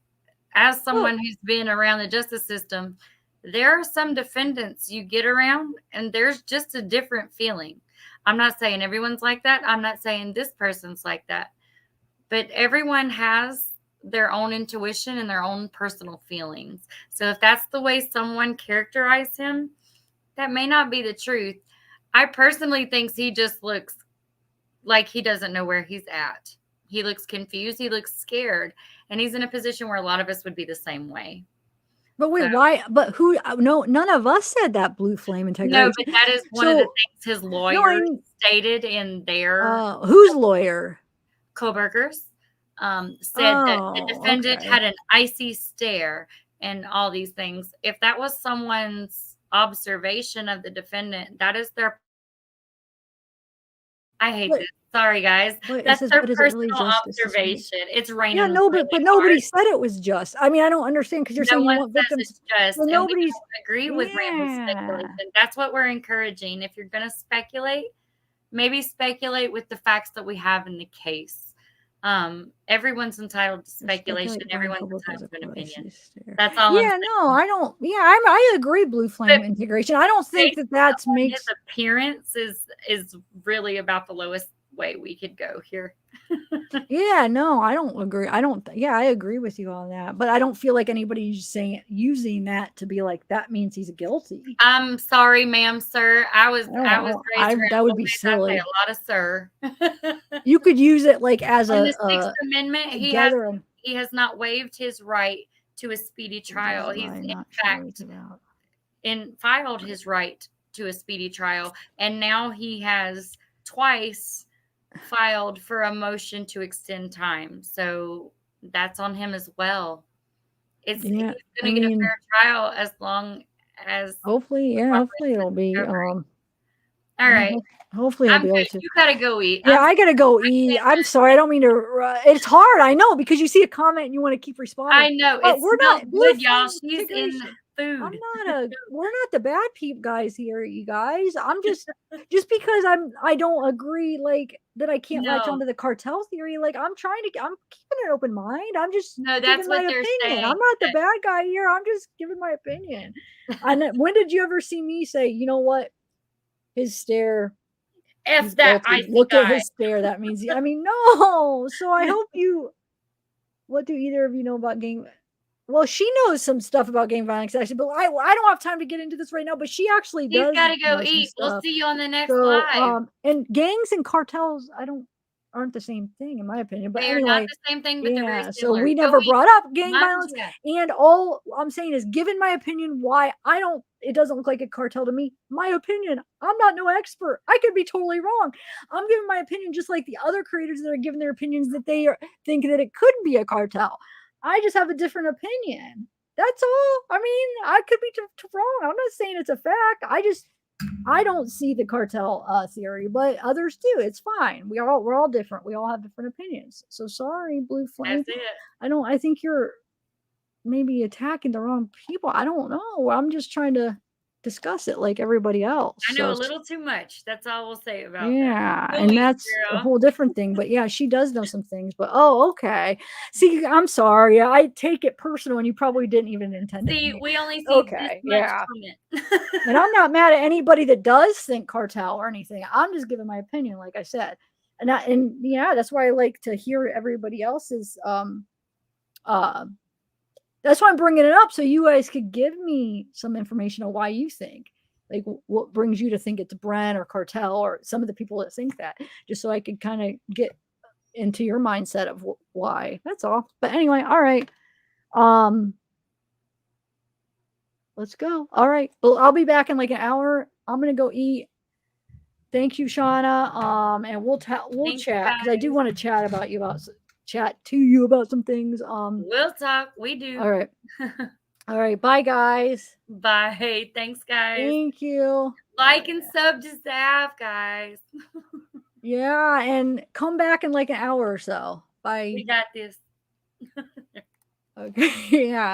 as someone who's been around the justice system, there are some defendants you get around and there's just a different feeling. I'm not saying everyone's like that. I'm not saying this person's like that. But everyone has their own intuition and their own personal feelings. So if that's the way someone characterized him, that may not be the truth. I personally think he just looks like he doesn't know where he's at. He looks confused. He looks scared. And he's in a position where a lot of us would be the same way. But wait, why? But who? No, none of us said that blue flame integrity. No, but that is one of the things his lawyer stated in their... whose lawyer? Kohberger's. Said that the defendant had an icy stare and all these things. If that was someone's observation of the defendant, that is their... I hate this. Sorry, guys. That's their personal observation. It's raining. Yeah, no, but nobody said it was just. I mean, I don't understand because you're saying you want victims. It's just. Well, nobody's agree with random speculation. That's what we're encouraging. If you're going to speculate, maybe speculate with the facts that we have in the case. Everyone's entitled to speculation. Everyone's entitled to an opinion. That's all. Yeah, no, I don't. Yeah, I agree. Blue flame integration. I don't think that's makes his appearance is really about the lowest way we could go here. Yeah, no, I don't agree. I agree with you on that. But I don't feel like anybody's using that to be like, that means he's guilty. I'm sorry, ma'am, sir. I was raised around that would be boys. I say silly. a lot of sir. You could use it like as In the Sixth Amendment, he has not waived his right to a speedy trial. He's in fact filed his right to a speedy trial, and now he has twice filed for a motion to extend time. So that's on him as well. He's going to get a fair trial as long as hopefully it'll be all right. Hopefully he'll be able to. You gotta go eat. Yeah, I gotta go eat. I'm sorry. I don't mean to. It's hard. I know, because you see a comment and you want to keep responding. I know. But we're not good, y'all. She's in food. We're not the bad peep guys here, you guys. I'm just because I don't agree, like, that I can't latch onto the cartel theory. Like, I'm keeping an open mind. I'm just that's what they're saying. I'm not the bad guy here. I'm just giving my opinion. And when did you ever see me say, you know what? His stare. F that. Look at his stare. That means, I mean, no. So I hope you. What do either of you know about gang? Well, she knows some stuff about gang violence, actually, but I don't have time to get into this right now. But she actually does. You've got to go eat. We'll see you on the next live. And gangs and cartels, aren't the same thing, in my opinion. But anyway, not the same thing, but they're very similar. So we never brought up gang violence. And all I'm saying is, given my opinion, why it doesn't look like a cartel to me. My opinion. I'm not no expert. I could be totally wrong. I'm giving my opinion just like the other creators that are giving their opinions that they think that it could be a cartel. I just have a different opinion. That's all. I mean, I could be wrong. I'm not saying it's a fact. I don't see the cartel theory, but others do. It's fine. We're all different. We all have different opinions. So sorry, Blue Flame. That's it. I think you're maybe attacking the wrong people. I don't know. I'm just trying to discuss it like everybody else. I know a little too much. That's all we'll say about that. Yeah, and that's a whole different thing. But yeah, she does know some things. But okay. See, I'm sorry. I take it personal, and you probably didn't even intend it. See, we only see this much comment. And I'm not mad at anybody that does think cartel or anything. I'm just giving my opinion, like I said. And that's why I like to hear everybody else's that's why I'm bringing it up, so you guys could give me some information on why you think, like, what brings you to think it's Brent or cartel or some of the people that think that, just so I could kind of get into your mindset of why. That's all. But anyway, all right. Let's go. All right. Well, I'll be back in like an hour. I'm gonna go eat. Thank you, Shauna. And we'll chat because I do want to chat to you about some things. We'll talk. We do. All right. All right. Bye, guys. Bye. Thanks, guys. Thank you. Like and sub to Zav, guys. Yeah, and come back in like an hour or so. Bye. We got this. Okay. Yeah.